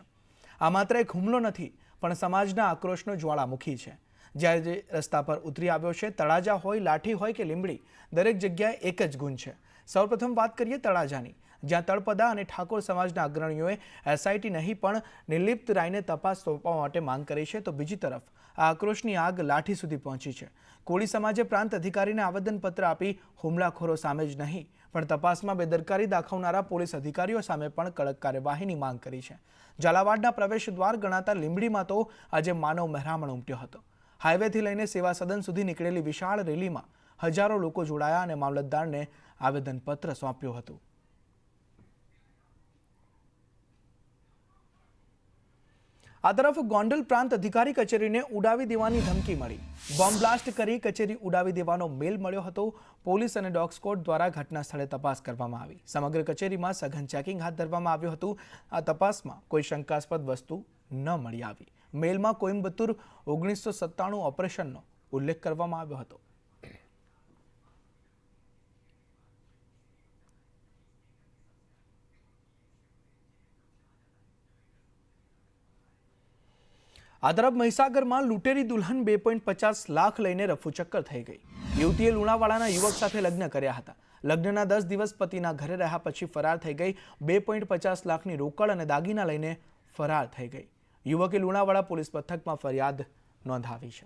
આ માત્ર એક હુમલો નથી પણ સમાજના આક્રોશનો જ્વાળામુખી છે. જ્યારે જે રસ્તા પર ઉતરી આવ્યો છે, તળાજા હોય, લાઠી હોય કે લીંબડી, દરેક જગ્યાએ એક જ ગુંજ છે. સૌપ્રથમ વાત કરીએ તળાજાની. જ્યાં તળપદા અને ઠાકોર સમાજના અગ્રણીઓએ એસઆઈટી નહીં પણ નિર્લિપ્ત રાયને તપાસ સોંપવા માટે માંગ કરી છે, તો બીજી તરફ આ આક્રોશની આગ લાઠી સુધી પહોંચી છે. કોળી સમાજે પ્રાંત અધિકારીને આવેદનપત્ર આપી હુમલાખોરો સામે જ નહીં પણ તપાસમાં બેદરકારી દાખવનારા પોલીસ અધિકારીઓ સામે પણ કડક કાર્યવાહીની માંગ કરી છે. ઝાલાવાડના પ્રવેશ દ્વાર ગણાતા લીંબડીમાં તો આજે માનવ મહેરામણ ઉમટ્યો હતો. હાઈવેથી લઈને સેવા સદન સુધી નીકળેલી વિશાળ રેલીમાં હજારો લોકો જોડાયા અને મામલતદારને આવેદનપત્ર સોંપ્યું હતું. આ તરફ ગોંડલ પ્રાંત અધિકારી કચેરીને ઉડાવી દેવાની ધમકી મળી. બોમ્બ બ્લાસ્ટ કરી કચેરી ઉડાવી દેવાનો મેલ મળ્યો હતો. પોલીસ અને ડોગ સ્ક્વોડ દ્વારા ઘટના સ્થળે તપાસ કરવામાં આવી. સમગ્ર કચેરીમાં સઘન ચેકિંગ હાથ ધરવામાં આવ્યું હતું. આ તપાસમાં કોઈ શંકાસ્પદ વસ્તુ ન મળી આવી. મેલમાં કોઇમ્બતુર 1997 ઓપરેશનનો ઉલ્લેખ કરવામાં આવ્યો હતો. આ તરફ મહીસાગરમાં લૂંટેરી દુલ્હન 2.50 લાખ લઈને રફુચક્કર થઈ ગઈ. યુવતીએ લુણાવાડાના યુવક સાથે લગ્ન કર્યા હતા. લગ્નના 10 દિવસ પતિના ઘરે રહ્યા પછી ફરાર થઈ ગઈ. 2.50 લાખની રોકડ અને દાગીના લઈને ફરાર થઈ ગઈ. યુવકે લુણાવાડા પોલીસ મથકમાં ફરિયાદ નોંધાવી છે.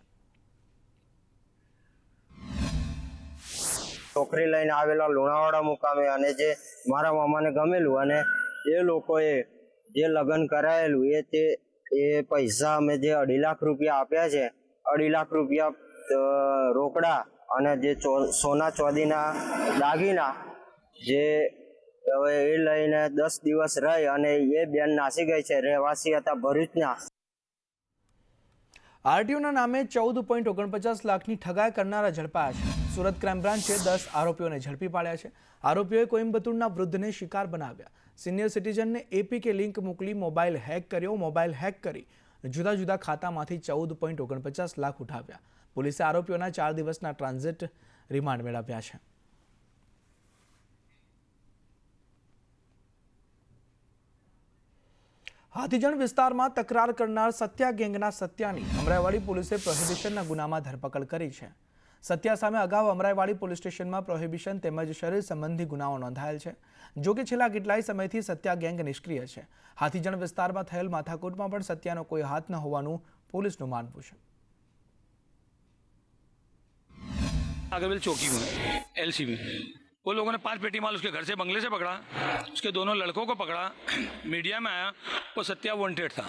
છોકરી લઈને આવેલા લુણાવાડા મુકામે અને જે મારા મામાને ગમેલું અને એ લોકોએ જે લગ્ન કરાયેલું એ પૈસા અમે જે 2.5 લાખ રૂપિયા આપ્યા છે, 2.5 લાખ રૂપિયા રોકડા અને જે સોના ચોદીના દાગીના જે હવે એ લઈને 10 દિવસ રહી અને એ બેન નાસી ગઈ છે. રહેવાસી હતા ભરૂચના. આરટીઓના નામે 14.49 લાખની ઠગાઈ કરનારા ઝડપાયા છે. સુરત ક્રાઇમ બ્રાન્ચે 10 આરોપીઓને ઝડપી પાડ્યા છે. આરોપીઓએ કોઇમ્બતુરના વૃદ્ધને શિકાર બનાવ્યા. સિનિયર સિટીઝનને એપીકે લિંક મોકલી મોબાઈલ હેક કર્યો. મોબાઈલ હેક કરી જુદા જુદા ખાતામાંથી 14.49 લાખ ઉઠાવ્યા. પોલીસે આરોપીઓના 4 દિવસના ટ્રાન્ઝિટ રિમાન્ડ મેળવ્યા છે. હાથીજણ વિસ્તારમાં તકરાર કરનાર સત્યા ગેંગના સત્યાની અમરાઈવાડી પોલીસે પ્રોહિબિશનના ગુનામાં ધરપકડ કરી છે. સત્યા સામે અગાઉ અમરાઈવાડી પોલીસ સ્ટેશનમાં પ્રોહિબિશન તેમજ શરીર સંબંધી ગુનાઓ નોંધાયેલ છે. જો કે છેલ્લા કેટલાય સમયથી સત્યા ગેંગ નિષ્ક્રિય છે. હાથીજણ વિસ્તારમાં થયેલ માથાકૂટમાં પણ સત્યાનો કોઈ હાથ ન હોવાનું પોલીસનું માનવું છે. नागरवेल चौकी में एलसी में वो लोगों ने 5 पेटी माल उसके घर से बंगले से पकड़ा. उसके दोनों लड़कों को पकड़ा. मीडिया में आया वो सत्या वांटेड था.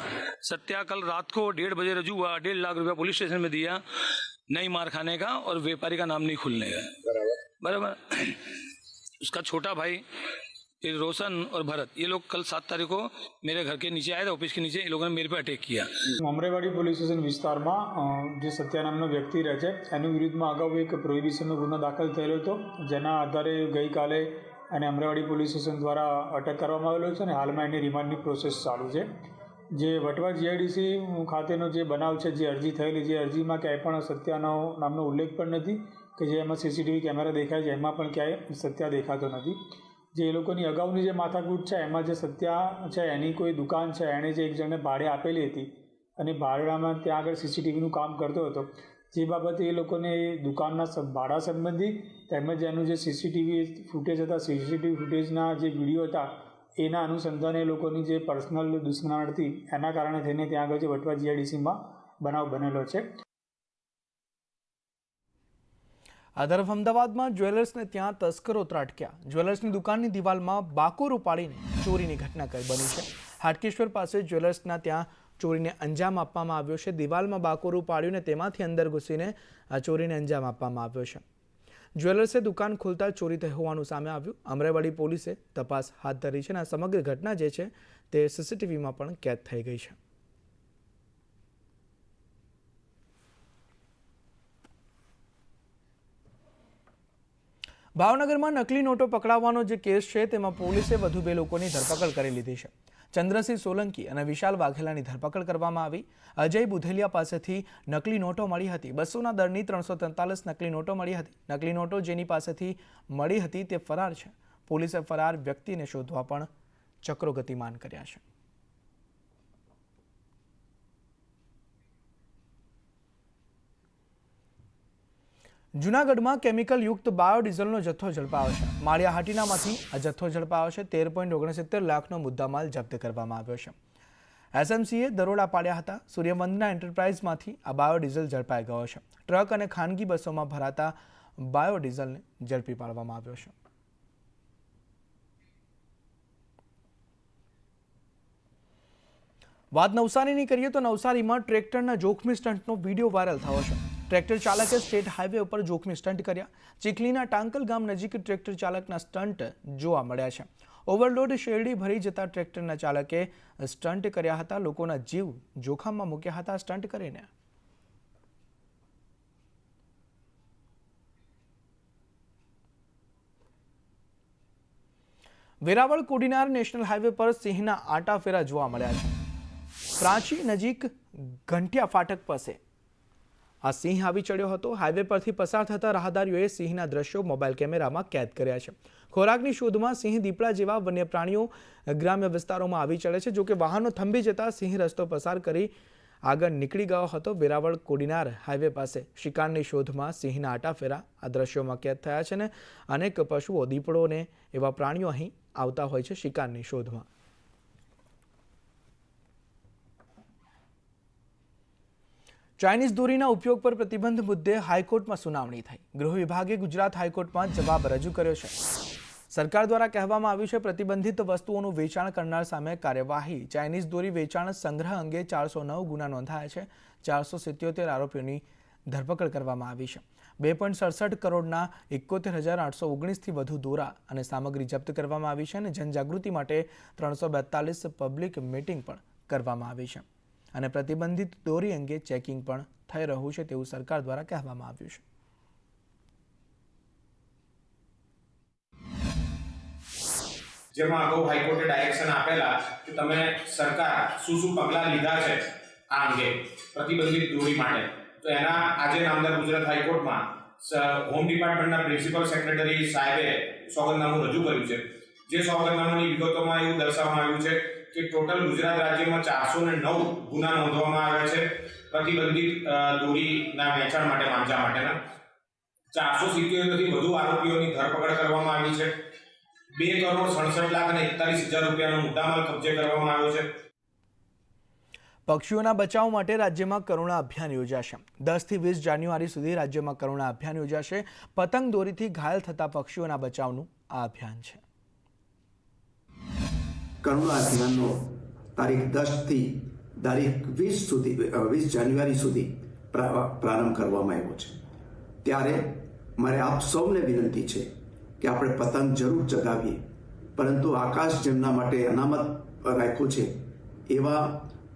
सत्या कल रात को 1:30 बजे रजू हुआ. 1.5 लाख रुपया पुलिस स्टेशन में दिया. नहीं मार खाने का और व्यापारी का नाम नहीं खुलने का. बराबर. उसका छोटा भाई फिर रोशन और भरत ये लोग कल 7 तारीख को मेरे घर के नीचे आए थे. ऑफिस के नीचे ये लोगों ने मेरे पे अटैक किया. અમરાઈવાડી પોલીસ સ્ટેશન વિસ્તારમાં જે સત્યા નામનો વ્યક્તિ રહે છે એની વિરુદ્ધમાં અગાઉ એક પ્રોહિબિશનનો ગુનો દાખલ થયેલો હતો. જેના આધારે ગઈકાલે એને અમરાઈવાડી પોલીસ સ્ટેશન દ્વારા અટક કરવામાં આવેલો છે અને હાલમાં એની રિમાન્ડની પ્રોસેસ ચાલુ છે. જે વટવા જીઆઈડીસી ખાતેનો જે બનાવ છે, જે અરજી થયેલી, જે અરજીમાં ક્યાંય પણ સત્યાનો નામનો ઉલ્લેખ પણ નથી કે જે એમાં સીસીટીવી કેમેરા દેખાય છે એમાં પણ ક્યાંય સત્યા દેખાતો નથી. જે એ લોકોની અગાઉની જે માથાકૂટ છે એમાં જે સત્યા છે એની કોઈ દુકાન છે, એણે જે એક જણને ભાડે આપેલી હતી અને ભાડામાં ત્યાં આગળ સીસીટીવીનું કામ કરતો હતો. જે બાબતે એ લોકોને એ દુકાનના ભાડા સંબંધી તેમજ એનું જે સીસીટીવી ફૂટેજ હતા, સીસીટીવી ફૂટેજના જે વિડીયો હતા એના અનુસંધાને એ લોકોની જે પર્સનલ દુશ્મનાવટ હતી એના કારણે થઈને ત્યાં આગળ જે વટવા જીઆઈડીસીમાં બનાવ બનેલો છે. આ તરફ અમદાવાદમાં જ્વેલર્સને ત્યાં તસ્કરો ત્રાટક્યા. જ્વેલર્સની દુકાનની દિવાલમાં બાકોર ઉપાડીને ચોરીની ઘટના બની છે. હાટકેશ્વર પાસે જ્વેલર્સના ત્યાં ચોરીને અંજામ આપવામાં આવ્યો છે. દિવાલમાં બાકોર ઉપાડ્યું ને તેમાંથી અંદર ઘૂસીને આ ચોરીને અંજામ આપવામાં આવ્યો છે. જ્વેલર્સે દુકાન ખોલતા ચોરી થઈ હોવાનું સામે આવ્યું. અમરાઈવાડી પોલીસે તપાસ હાથ ધરી છે અને આ સમગ્ર ઘટના જે છે તે સીસીટીવીમાં પણ કેદ થઈ ગઈ છે. ભાવનગરમાં નકલી નોટો પકડાવવાનો જે કેસ છે તેમાં પોલીસે વધુ 2 લોકોની ધરપકડ કરી લીધી છે. ચંદ્રસિંહ સોલંકી અને વિશાલ વાઘેલાની ધરપકડ કરવામાં આવી. અજય બુધેલિયા પાસેથી નકલી નોટો મળી હતી. 200ના દરની 343 નકલી નોટો મળી હતી. નકલી નોટો જેની પાસેથી મળી હતી તે ફરાર છે. પોલીસે ફરાર વ્યક્તિને શોધવા પણ ચક્રો ગતિમાન કર્યા છે. જૂનાગઢમાં કેમિકલ યુક્ત બાયોડીઝલનો જથ્થો ઝડપાયો છે. માળિયાહાટીનામાંથી આ જથ્થો ઝડપાયો છે. 13.69 લાખનો મુદ્દામાલ જપ્ત કરવામાં આવ્યો છે. એસએમસીએ દરોડા પાડ્યા હતા. સૂર્યવંદના એન્ટરપ્રાઇઝમાંથી આ બાયોડીઝલ ઝડપાઈ ગયો છે. ટ્રક અને ખાનગી બસોમાં ભરાતા બાયોડીઝલને ઝડપી પાડવામાં આવ્યો છે. વાત નવસારીની કરીએ તો નવસારીમાં ટ્રેક્ટરના જોખમી સ્ટન્ટનો વિડીયો વાયરલ થયો છે. ટ્રેક્ટર ચાલકે સ્ટેટ હાઈવે ઉપર જોખમી સ્ટન્ટ કર્યા. ચીખલીના ટાંકલ ગામ નજીક ટ્રેક્ટર ચાલકના સ્ટન્ટ જોવા મળ્યા છે. ઓવરલોડ શેરડી ભરી જતા ટ્રેક્ટરના ચાલકે સ્ટન્ટ કર્યા હતા. લોકોના જીવ જોખમમાં મૂક્યા હતા સ્ટન્ટ કરીને. વેરાવળ કોડીનાર નેશનલ હાઈવે પર સિંહના આટાફેરા જોવા મળ્યા છે. પ્રાચી નજીક ઘંટિયા ફાટક પાસે આ સિંહ આવી ચડ્યો હતો. હાઈવે પરથી પસાર થતા રાહદારીઓએ સિંહના દ્રશ્યો મોબાઈલ કેમેરામાં કેદ કર્યા છે. ખોરાકની શોધમાં સિંહ, દીપડા જેવા વન્ય પ્રાણીઓ ગ્રામ્ય વિસ્તારોમાં આવી ચડે છે. જોકે વાહનો થંભી જતા સિંહ રસ્તો પસાર કરી આગળ નીકળી ગયો હતો. વેરાવળ કોડીનાર હાઈવે પાસે શિકારની શોધમાં સિંહના આટાફેરા આ દ્રશ્યોમાં કેદ થયા છે ને અનેક પશુઓ, દીપડો ને એવા પ્રાણીઓ અહીં આવતા હોય છે શિકારની શોધમાં. ચાઇનીઝ દોરીના ઉપયોગ પર પ્રતિબંધ મુદ્દે હાઈકોર્ટમાં સુનાવણી થઈ. ગૃહ વિભાગે ગુજરાત હાઈકોર્ટમાં જવાબ રજૂ કર્યો છે. સરકાર દ્વારા કહેવામાં આવ્યું છે પ્રતિબંધિત વસ્તુઓનું વેચાણ કરનાર સામે કાર્યવાહી. ચાઇનીઝ દોરી વેચાણ સંગ્રહ અંગે 409 ગુના નોંધાયા છે. 477 આરોપીઓની ધરપકડ કરવામાં આવી છે. 2.67 કરોડના 71,819થી વધુ દોરા અને સામગ્રી જપ્ત કરવામાં આવી છે અને જનજાગૃતિ માટે 342 પબ્લિક મીટિંગ પણ કરવામાં આવી છે અને પ્રતિબંધિત દોરી અંગે ચેકિંગ પણ થઈ રહ્યું છે તેવું સરકાર દ્વારા કહેવામાં આવ્યું છે. જેમાં અગાઉ હાઈકોર્ટે ડાયરેક્શન આપેલા કે તમે સરકાર શું પગલાં લીધા છે આ અંગે પ્રતિબંધિત દોરી માટે, તો એના આજે નામદાર ગુજરાત હાઈકોર્ટમાં હોમ ડિપાર્ટમેન્ટના પ્રિન્સિપલ સેક્રેટરી સાહેબે સોગંદનામું રજૂ કર્યું છે. જે સોગંદનામાની વિગતોમાં એવું દર્શાવવામાં આવ્યું છે કે ટોટલ ગુજરાત રાજ્યમાં 409 ગુના નોંધવામાં આવ્યા છે પ્રતિબંધિત દોરીના વેચાણ માટે, માંજા માટેના. 477થી વધુ આરોપીઓની ધરપકડ કરવામાં આવી છે. 2,67,41,000 રૂપિયાનો મુદ્દામાલ કબજે કરવામાં આવ્યો છે. પક્ષીઓના બચાવ માટે રાજ્યમાં કરુણા અભિયાન યોજાશે. 10 થી 20 જાન્યુઆરી સુધી રાજ્યમાં કરુણા અભિયાન યોજાશે. પતંગ દોરીથી ઘાયલ થતા પક્ષીઓના બચાવનું આ અભિયાન છે. કરુણા અભિયાનનો તારીખ 10 થી તારીખ 20 જાન્યુઆરી સુધી પ્રારંભ કરવામાં આવ્યો છે. ત્યારે મારે આપ સૌને વિનંતી છે કે આપણે પતંગ જરૂર ચગાવીએ, પરંતુ આકાશ જેમના માટે અનામત રાખ્યું છે એવા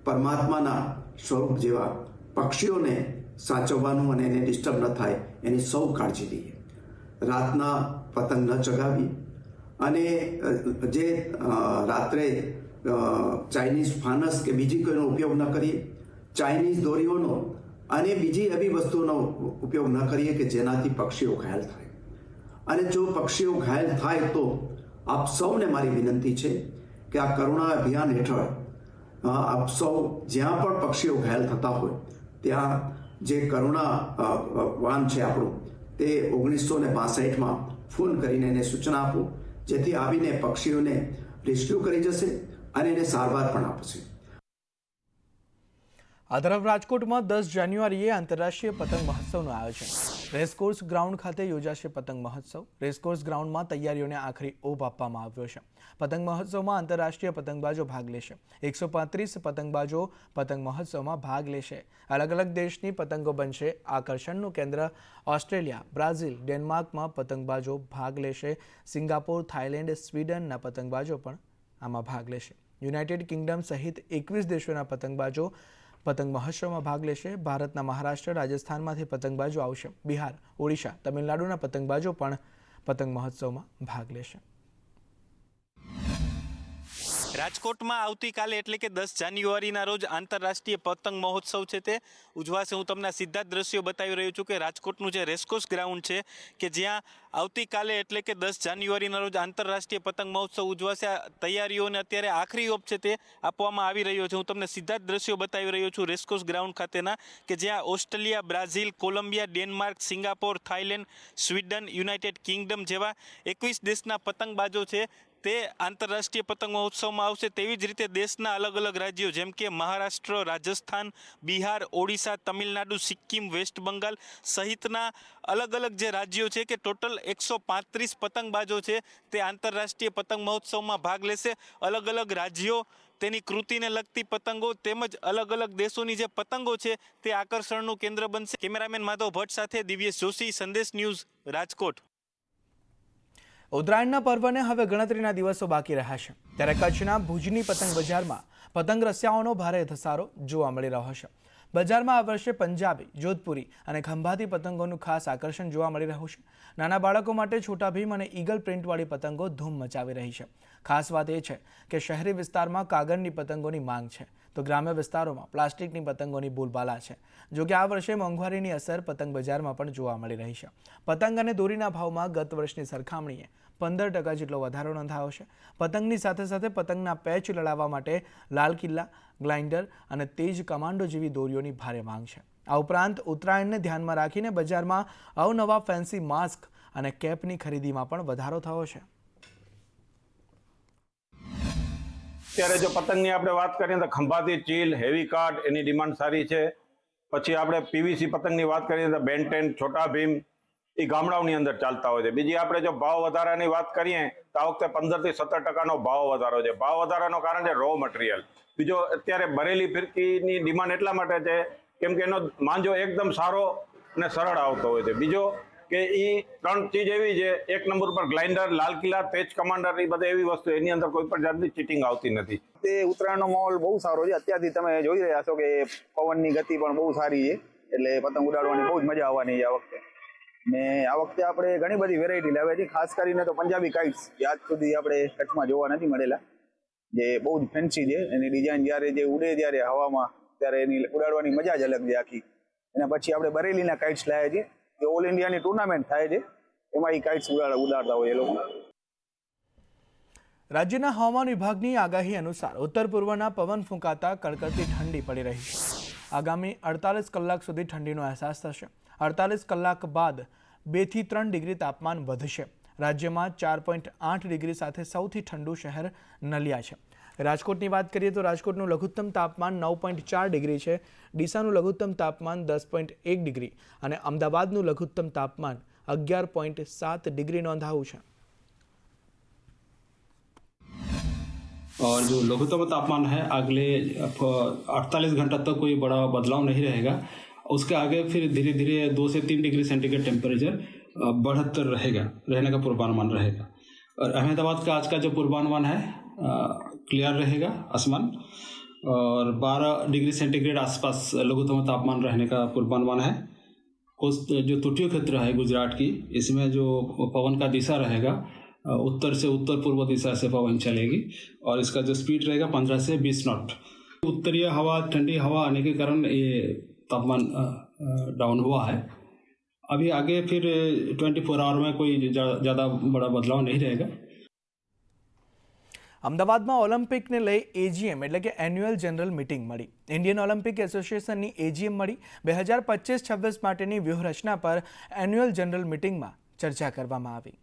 પરમાત્માના સ્વરૂપ જેવા પક્ષીઓને સાચવવાનું અને એને ડિસ્ટર્બ ન થાય એની સૌ કાળજી લઈએ. રાતના પતંગ ન ચગાવીએ અને જે રાત્રે ચાઇનીઝ ફાનસ કે બીજી કોઈનો ઉપયોગ ન કરીએ. ચાઇનીઝ દોરીઓનો અને બીજી એવી વસ્તુઓનો ઉપયોગ ન કરીએ કે જેનાથી પક્ષીઓ ઘાયલ થાય. અને જો પક્ષીઓ ઘાયલ થાય તો આપ સૌને મારી વિનંતી છે કે આ કરુણા અભિયાન હેઠળ આપ સૌ જ્યાં પણ પક્ષીઓ ઘાયલ થતા હોય ત્યાં જે કરુણા વાન છે આપણું તે 1962માં ફોન કરીને એને સૂચના આપો, જેથી આવીને પક્ષીઓને રેસ્ક્યુ કરી જશે અને એને સારવાર પણ આપશે. આ તરફ રાજકોટમાં 10 જાન્યુઆરીએ આંતરરાષ્ટ્રીય પતંગ મહોત્સવનું આયોજન. રેસકોર્સ ગ્રાઉન્ડ ખાતે યોજાશે પતંગ મહોત્સવ. રેસકોર્સ ગ્રાઉન્ડમાં તૈયારીઓને આખરી ઓપ આપવામાં આવ્યો છે. પતંગ મહોત્સવમાં આંતરરાષ્ટ્રીય પતંગબાજો ભાગ લેશે. 135 પતંગબાજો પતંગ મહોત્સવમાં ભાગ લેશે. અલગ અલગ દેશની પતંગો બનશે આકર્ષણનું કેન્દ્ર. ઓસ્ટ્રેલિયા, બ્રાઝિલ, ડેનમાર્કમાં પતંગબાજો ભાગ લેશે. સિંગાપોર, થાઇલેન્ડ, સ્વીડનના પતંગબાજો પણ આમાં ભાગ લેશે. યુનાઇટેડ કિંગડમ સહિત 21 દેશોના પતંગબાજો પતંગ મહોત્સવમાં ભાગ લેશે. ભારતના મહારાષ્ટ્ર, રાજસ્થાનમાંથી પતંગબાજો આવશે. બિહાર, ઓડિશા, તમિલનાડુના પતંગબાજો પણ પતંગ મહોત્સવમાં ભાગ લેશે. રાજકોટમાં આવતીકાલે એટલે કે 10 જાન્યુઆરીના રોજ આંતરરાષ્ટ્રીય પતંગ મહોત્સવ છે તે ઉજવાશે. હું તમને સીધા જ દ્રશ્યો બતાવી રહ્યો છું કે રાજકોટનું જે રેસકોર્સ ગ્રાઉન્ડ છે કે જ્યાં આવતીકાલે એટલે કે 10 જાન્યુઆરીના રોજ આંતરરાષ્ટ્રીય પતંગ મહોત્સવ ઉજવાશે. આ તૈયારીઓને અત્યારે આખરી ઓપ છે તે આપવામાં આવી રહ્યો છે. હું તમને સીધા જ દ્રશ્યો બતાવી રહ્યો છું રેસકોર્સ ગ્રાઉન્ડ ખાતેના કે જ્યાં Australia, Brazil, Columbia, Denmark, Singapore, Thailand, Sweden, United Kingdom જેવા 21 દેશના પતંગબાજો છે તે આંતરરાષ્ટ્રીય પતંગ મહોત્સવમાં આવશે. તેવી જ રીતે દેશના અલગ અલગ રાજ્યો જેમ કે મહારાષ્ટ્ર, રાજસ્થાન, બિહાર, ઓડિશા, તમિલનાડુ, સિક્કિમ, વેસ્ટ બંગાળ સહિતના અલગ અલગ જે રાજ્યો છે કે ટોટલ 135 પતંગબાજો છે તે આંતરરાષ્ટ્રીય પતંગ મહોત્સવમાં ભાગ લેશે. અલગ અલગ રાજ્યો, તેની કૃતિને લગતી પતંગો તેમજ અલગ અલગ દેશોની જે પતંગો છે તે આકર્ષણનું કેન્દ્ર બનશે. કેમેરામેન માધવ ભટ્ટ સાથે દિવ્યેશ જોશી, સંદેશ ન્યૂઝ, રાજકોટ. ઉત્તરાયણના પર્વને હવે ગણતરીના દિવસો બાકી રહ્યા છે ત્યારે કચ્છના ભુજની પતંગ બજારમાં પતંગ રસિયાઓનો ભારે ધસારો જોવા મળી રહ્યો છે. બજારમાં આ વર્ષે પંજાબી, જોધપુરી અને ખંભાતી પતંગોનું ખાસ આકર્ષણ જોવા મળી રહ્યું છે. નાના બાળકો માટે છોટા ભીમ અને ઈગલ પ્રિન્ટવાળી પતંગો ધૂમ મચાવી રહી છે. ખાસ વાત એ છે કે શહેરી વિસ્તારમાં કાગળની પતંગોની માંગ છે તો ગ્રામ્ય વિસ્તારોમાં પ્લાસ્ટિકની પતંગોની બોલબાલા છે. જોકે આ વર્ષે મોંઘવારીની અસર પતંગ બજારમાં પણ જોવા મળી રહી છે. પતંગ અને દોરીના ભાવમાં ગત વર્ષની સરખામણીએ 15% જેટલો વધારો નોંધાયો છે. પતંગની સાથે સાથે પતંગના પેચ લડાવવા માટે લાલ કિલ્લા, ગ્લાઇન્ડર અને તેજ કમાન્ડો જેવી દોરીઓની ભારે માંગ છે. આ ઉપરાંત ઉત્તરાયણને ધ્યાનમાં રાખીને બજારમાં અવનવા ફેન્સી માસ્ક અને કેપની ખરીદીમાં પણ વધારો થયો છે. ત્યારે જો પતંગની આપણે વાત કરીએ તો ખંભાતી ચીલ, હેવી કાર્ડ એની ડિમાન્ડ સારી છે. પછી આપણે પીવીસી પતંગની વાત કરીએ તો બેન્ટેન, છોટા ભીમ એ ગામડાઓની અંદર ચાલતા હોય છે. બીજી આપણે જો ભાવ વધારાની વાત કરીએ તો આ વખતે 15 થી 17% ભાવ વધારો છે. ભાવ વધારાનું કારણ છે રો મટીરિયલ. બીજો અત્યારે બરેલી ફિરકીની ડિમાન્ડ એટલા માટે છે કેમ કે એનો માંજો એકદમ સારો અને સરળ આવતો હોય છે. બીજો કે એ 3 ચીજ એવી છે, એક નંબર પર ગ્લાઇન્ડર, લાલ કિલ્લા, તેજ કમાન્ડર, એ બધા એવી વસ્તુ એની અંદર કોઈ પણ જાતની ચીટિંગ આવતી નથી. તે ઉત્તરાયણનો માહોલ બહુ સારો છે. અત્યારથી તમે જોઈ રહ્યા છો કે પવનની ગતિ પણ બહુ સારી છે એટલે પતંગ ઉડાડવાની બહુ જ મજા આવવાની છે આ વખતે. ને આ વખતે આપણે ઘણી બધી વેરાયટી લાવ્યા છે. ખાસ કરીને તો પંજાબી કાઇટ્સ આજ સુધી આપણે કચ્છમાં જોવા નથી મળેલા, જે બહુ જ ફેન્સી છે. એની ડિઝાઇન જ્યારે જે ઉડે ત્યારે હવામાં ત્યારે એની ઉડાડવાની મજા જ અલગ છે આખી. એના પછી આપણે બરેલીના કાઇટ્સ લાવ્યા છીએ. જે ઓલ ઇન્ડિયાની ટુર્નામેન્ટ થાય છે એમાં એ કાઇટ્સ ઉડાડતા હોય એ લોકો. રાજ્યના હવામાન વિભાગની આગાહી અનુસાર ઉત્તર પૂર્વના પવન ફૂંકાતા કડકડતી ઠંડી પડી રહી છે. આગામી 48 કલાક સુધી ઠંડીનો અહેસાસ થશે. 48 કલાક બાદ 2 થી 3 ડિગ્રી તાપમાન વધશે. રાજ્યમાં 4.8 ડિગ્રી સાથે સૌથી ઠંડુ શહેર નલિયા છે. રાજકોટની વાત કરીએ તો રાજકોટનું લઘુત્તમ તાપમાન 9.4 ડિગ્રી છે. ડીસાનું લઘુત્તમ તાપમાન 10.1 ડિગ્રી અને અમદાવાદનું લઘુત્તમ तापमान 11.7 डिग्री नोंधाયું છે. और जो लघुत्तम तापमान है अगले 48 घंटा तक कोई बड़ा बदलाव नहीं रहेगा. उसके आगे फिर धीरे धीरे 2 से 3 डिग्री सेंटीग्रेड टेम्परेचर बढ़तर रहने का पूर्वानुमान रहेगा. और अहमदाबाद का आज का जो पूर्वानुमान है क्लियर रहेगा आसमान और 12 डिग्री सेंटीग्रेड आसपास लघुत्तम तापमान रहने का पूर्वानुमान है. जो तटीय क्षेत्र है गुजरात की, इसमें जो पवन का दिशा रहेगा उत्तर से उत्तर पूर्व दिशा से पवन चलेगी और इसका जो स्पीड रहेगा 15 से 20 नॉट. उत्तरीय हवा, ठंडी हवा आने के कारण ये तापमान डाउन हुआ है. अभी आगे फिर 24 आवर में कोई ज़्यादा बड़ा बदलाव नहीं रहेगा. અમદાવાદમાં ઓલિમ્પિકને લઈ એજીએમ એટલે કે એન્યુઅલ જનરલ મીટિંગ મળી. ઇન્ડિયન ઓલિમ્પિક એસોસિએશનની એજીએમ મળી. 2025-26 માટેની વ્યૂહરચના પર એન્યુઅલ જનરલ મીટિંગમાં ચર્ચા કરવામાં આવી.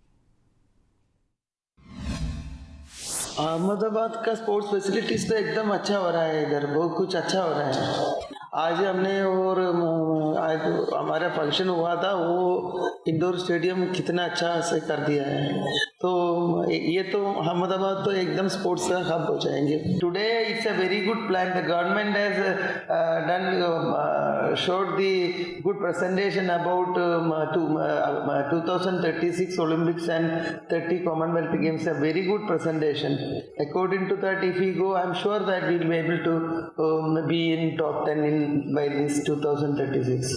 अहमदाबाद का स्पोर्ट्स फैसिलिटीज़ तो एकदम अच्छा हो रहा है. इधर बहुत कुछ अच्छा हो रहा है. आज हमने और आज हमारा फंक्शन हुआ था, वो इंडोर स्टेडियम कितना अच्छा से कर दिया है. तो ये तो अहमदाबाद तो एकदम स्पोर्ट्स का हब हो जाएंगे. Today it's a very good plan. The government has done showed the good presentation about 2036 Olympics and 30 Commonwealth Games. A very good presentation. According to that, if we go, I'm sure that we'll be able to be in top 10 by this 2036.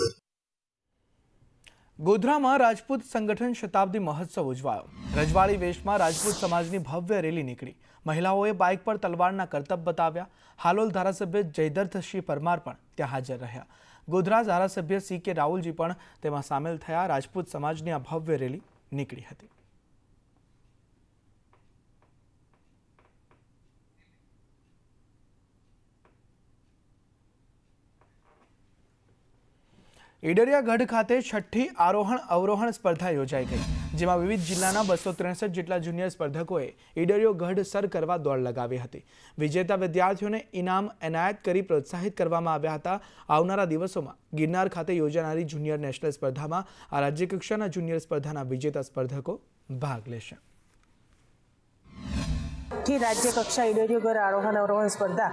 ગોધરામાં Rajput સંગઠન શતાબ્દી મહોત્સવ ઉજવાયો. રજવાડી વેશમાં રાજપૂત સમાજની ભવ્ય rally નીકળી. મહિલાઓએ bike પર તલવારના કરતબ બતાવ્યા. હાલોલ ધારાસભ્ય જયદ્રથસિંહ પરમાર પણ ત્યાં હાજર રહ્યા. ગોધરા ધારાસભ્ય CK રાહુલજી પણ તેમાં સામેલ થયા. રાજપૂત સમાજની આ ભવ્ય રેલી નીકળી હતી. ઈડરિયા ગઢ ખાતે 6ઠ્ઠી આરોહણ અવરોહણ સ્પર્ધા યોજાઈ ગઈ, જેમાં વિવિધ જિલ્લાના 263 જેટલા જુનિયર સ્પર્ધકોએ ઈડરિયો ગઢ સર કરવા દોડ લગાવી હતી. વિજેતા વિદ્યાર્થીઓને ઇનામ એનાયત કરી પ્રોત્સાહિત કરવામાં આવ્યા હતા. આવનારા દિવસોમાં ગિરનાર ખાતે યોજાનારી જુનિયર નેશનલ સ્પર્ધામાં આ રાજ્યકક્ષાના જુનિયર સ્પર્ધાના વિજેતા સ્પર્ધકો ભાગ લેશે. રાજ્ય કક્ષા ઈડરિયો ગઢ આરોહણ અવરોહણ સ્પર્ધા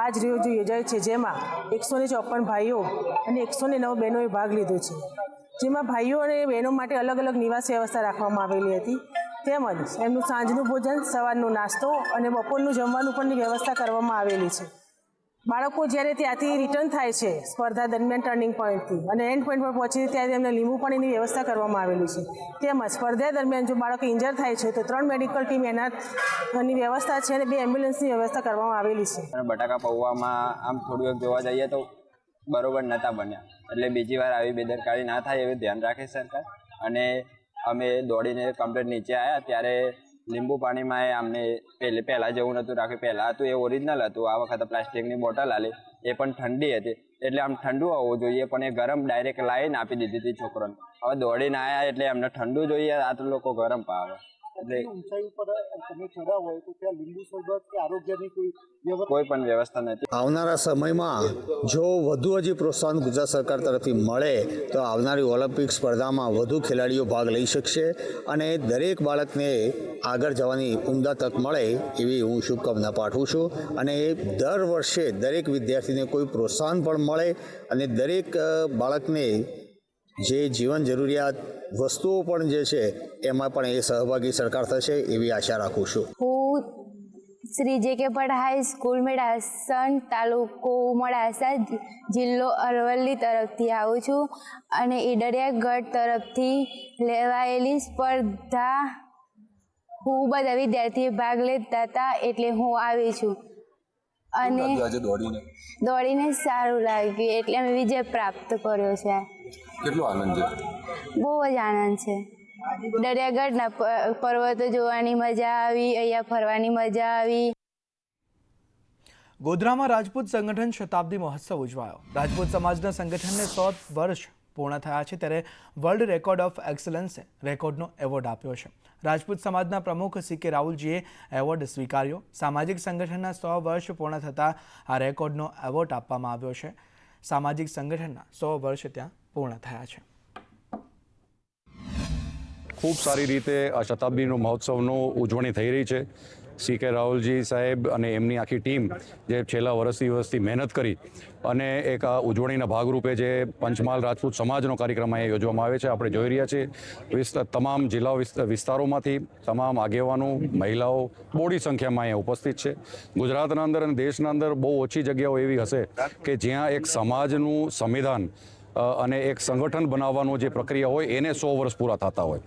આજ રોજ યોજાય છે, જેમાં 154 ભાઈઓ અને 109 બહેનોએ ભાગ લીધો છે. જેમાં ભાઈઓ અને બહેનો માટે અલગ અલગ નિવાસ વ્યવસ્થા રાખવામાં આવેલી હતી, તેમજ એમનું સાંજનું ભોજન, સવારનો નાસ્તો અને બપોરનું જમવાનું પણ વ્યવસ્થા કરવામાં આવેલી છે. બાળકો જ્યારે ત્યાંથી રિટર્ન થાય છે સ્પર્ધા દરમિયાન ટર્નિંગ પોઈન્ટથી અને એન્ડ પોઈન્ટ પર પહોંચે ત્યારે એમને લીંબુ પાણીની વ્યવસ્થા કરવામાં આવેલી છે. તેમજ સ્પર્ધા દરમિયાન જો બાળકો ઇન્જર થાય છે તો 3 મેડિકલ ટીમ એનાની વ્યવસ્થા છે અને 2 એમ્બ્યુલન્સની વ્યવસ્થા કરવામાં આવેલી છે. બટાકા પૌવામાં આમ થોડું જોવા જઈએ તો બરોબર નહોતા બન્યા, એટલે બીજી વાર આવી બેદરકારી ના થાય એવું ધ્યાન રાખે સરકાર. અને અમે દોડીને કમ્પ્લીટ નીચે આવ્યા ત્યારે લીંબુ પાણીમાં અમને પહેલાં જેવું નહોતું રાખ્યું. પહેલાં હતું એ ઓરિજિનલ હતું, આ વખતે પ્લાસ્ટિકની બોટલ આલી, એ પણ ઠંડી હતી, એટલે આમ ઠંડુ હોવું જોઈએ, પણ એ ગરમ ડાયરેક્ટ લાવીને આપી દીધી હતી છોકરોને. હવે દોડીને આવ્યા એટલે એમને ઠંડુ જોઈએ, આ તો લોકો ગરમ પાવે. એટલે કોઈ પણ વ્યવસ્થા નથી. આવનારા સમયમાં જો વધુ હજી પ્રોત્સાહન ગુજરાત સરકાર તરફથી મળે તો આવનારી ઓલિમ્પિક સ્પર્ધામાં વધુ ખેલાડીઓ ભાગ લઈ શકશે અને દરેક બાળકને આગળ જવાની ઉમદા તક મળે એવી હું શુભકામના પાઠવું છું. અને દર વર્ષે દરેક વિદ્યાર્થીને કોઈ પ્રોત્સાહન પણ મળે અને દરેક બાળકને જે જીવન જરૂરિયાત વસ્તુઓ પણ જે છે એમાં પણ એ સહભાગી સરકાર થશે એવી આશા રાખું છું. હું Shri JK Patel high school Medasan, તાલુકો મોડાસા, જિલ્લો અરવલ્લી તરફથી આવું છું અને ઈડરિયા ગઢ તરફથી લેવાયેલી સ્પર્ધા ખૂબ બધા વિદ્યાર્થીઓ ભાગ લેતા હતા, એટલે હું આવી છું. અને દોડીને સારું લાગ્યું, એટલે અમે વિજય પ્રાપ્ત કર્યો છે. કેટલો આનંદ છે? બહુ જ આનંદ છે. દરિયાગઢના પર્વતો જોવાની મજા આવી, અહીંયા ફરવાની મજા આવી. ગોધરામાં રાજપૂત સંગઠન શતાબ્દી મહોત્સવ ઉજવાયો. રાજપૂત સમાજના સંગઠનને 100 વર્ષ પૂર્ણ થયા છે, ત્યારે વર્લ્ડ રેકોર્ડ ઓફ એક્સલન્સે રેકોર્ડનો એવોર્ડ આપ્યો છે. રાજપૂત સમાજના પ્રમુખ CK રાહુલજીએ એવોર્ડ સ્વીકાર્યો. સામાજિક સંગઠનના 100 વર્ષ પૂર્ણ થતાં આ રેકોર્ડનો એવોર્ડ આપવામાં આવ્યો છે. સામાજિક સંગઠનના 100 વર્ષ ત્યાં પૂર્ણ થયા છે. ખૂબ સારી રીતે આ શતાબ્દીનો મહોત્સવનો ઉજવણી થઈ રહી છે. CK રાહુલજી સાહેબ અને એમની આખી ટીમ જે છેલ્લા વર્ષથી મહેનત કરી અને એક આ ઉજવણીના ભાગરૂપે જે પંચમહાલ રાજપૂત સમાજનો કાર્યક્રમ અહીંયા યોજવામાં આવે છે. આપણે જોઈ રહ્યા છીએ તમામ જિલ્લા વિસ્તારોમાંથી તમામ આગેવાનો, મહિલાઓ મોટી સંખ્યામાં અહીંયા ઉપસ્થિત છે. ગુજરાતના અંદર અને દેશના અંદર બહુ ઓછી જગ્યાઓ એવી હશે કે જ્યાં એક સમાજનું સંવિધાન અને એક સંગઠન બનાવવાનું જે પ્રક્રિયા હોય એને 100 વર્ષ પૂરા થતા હોય.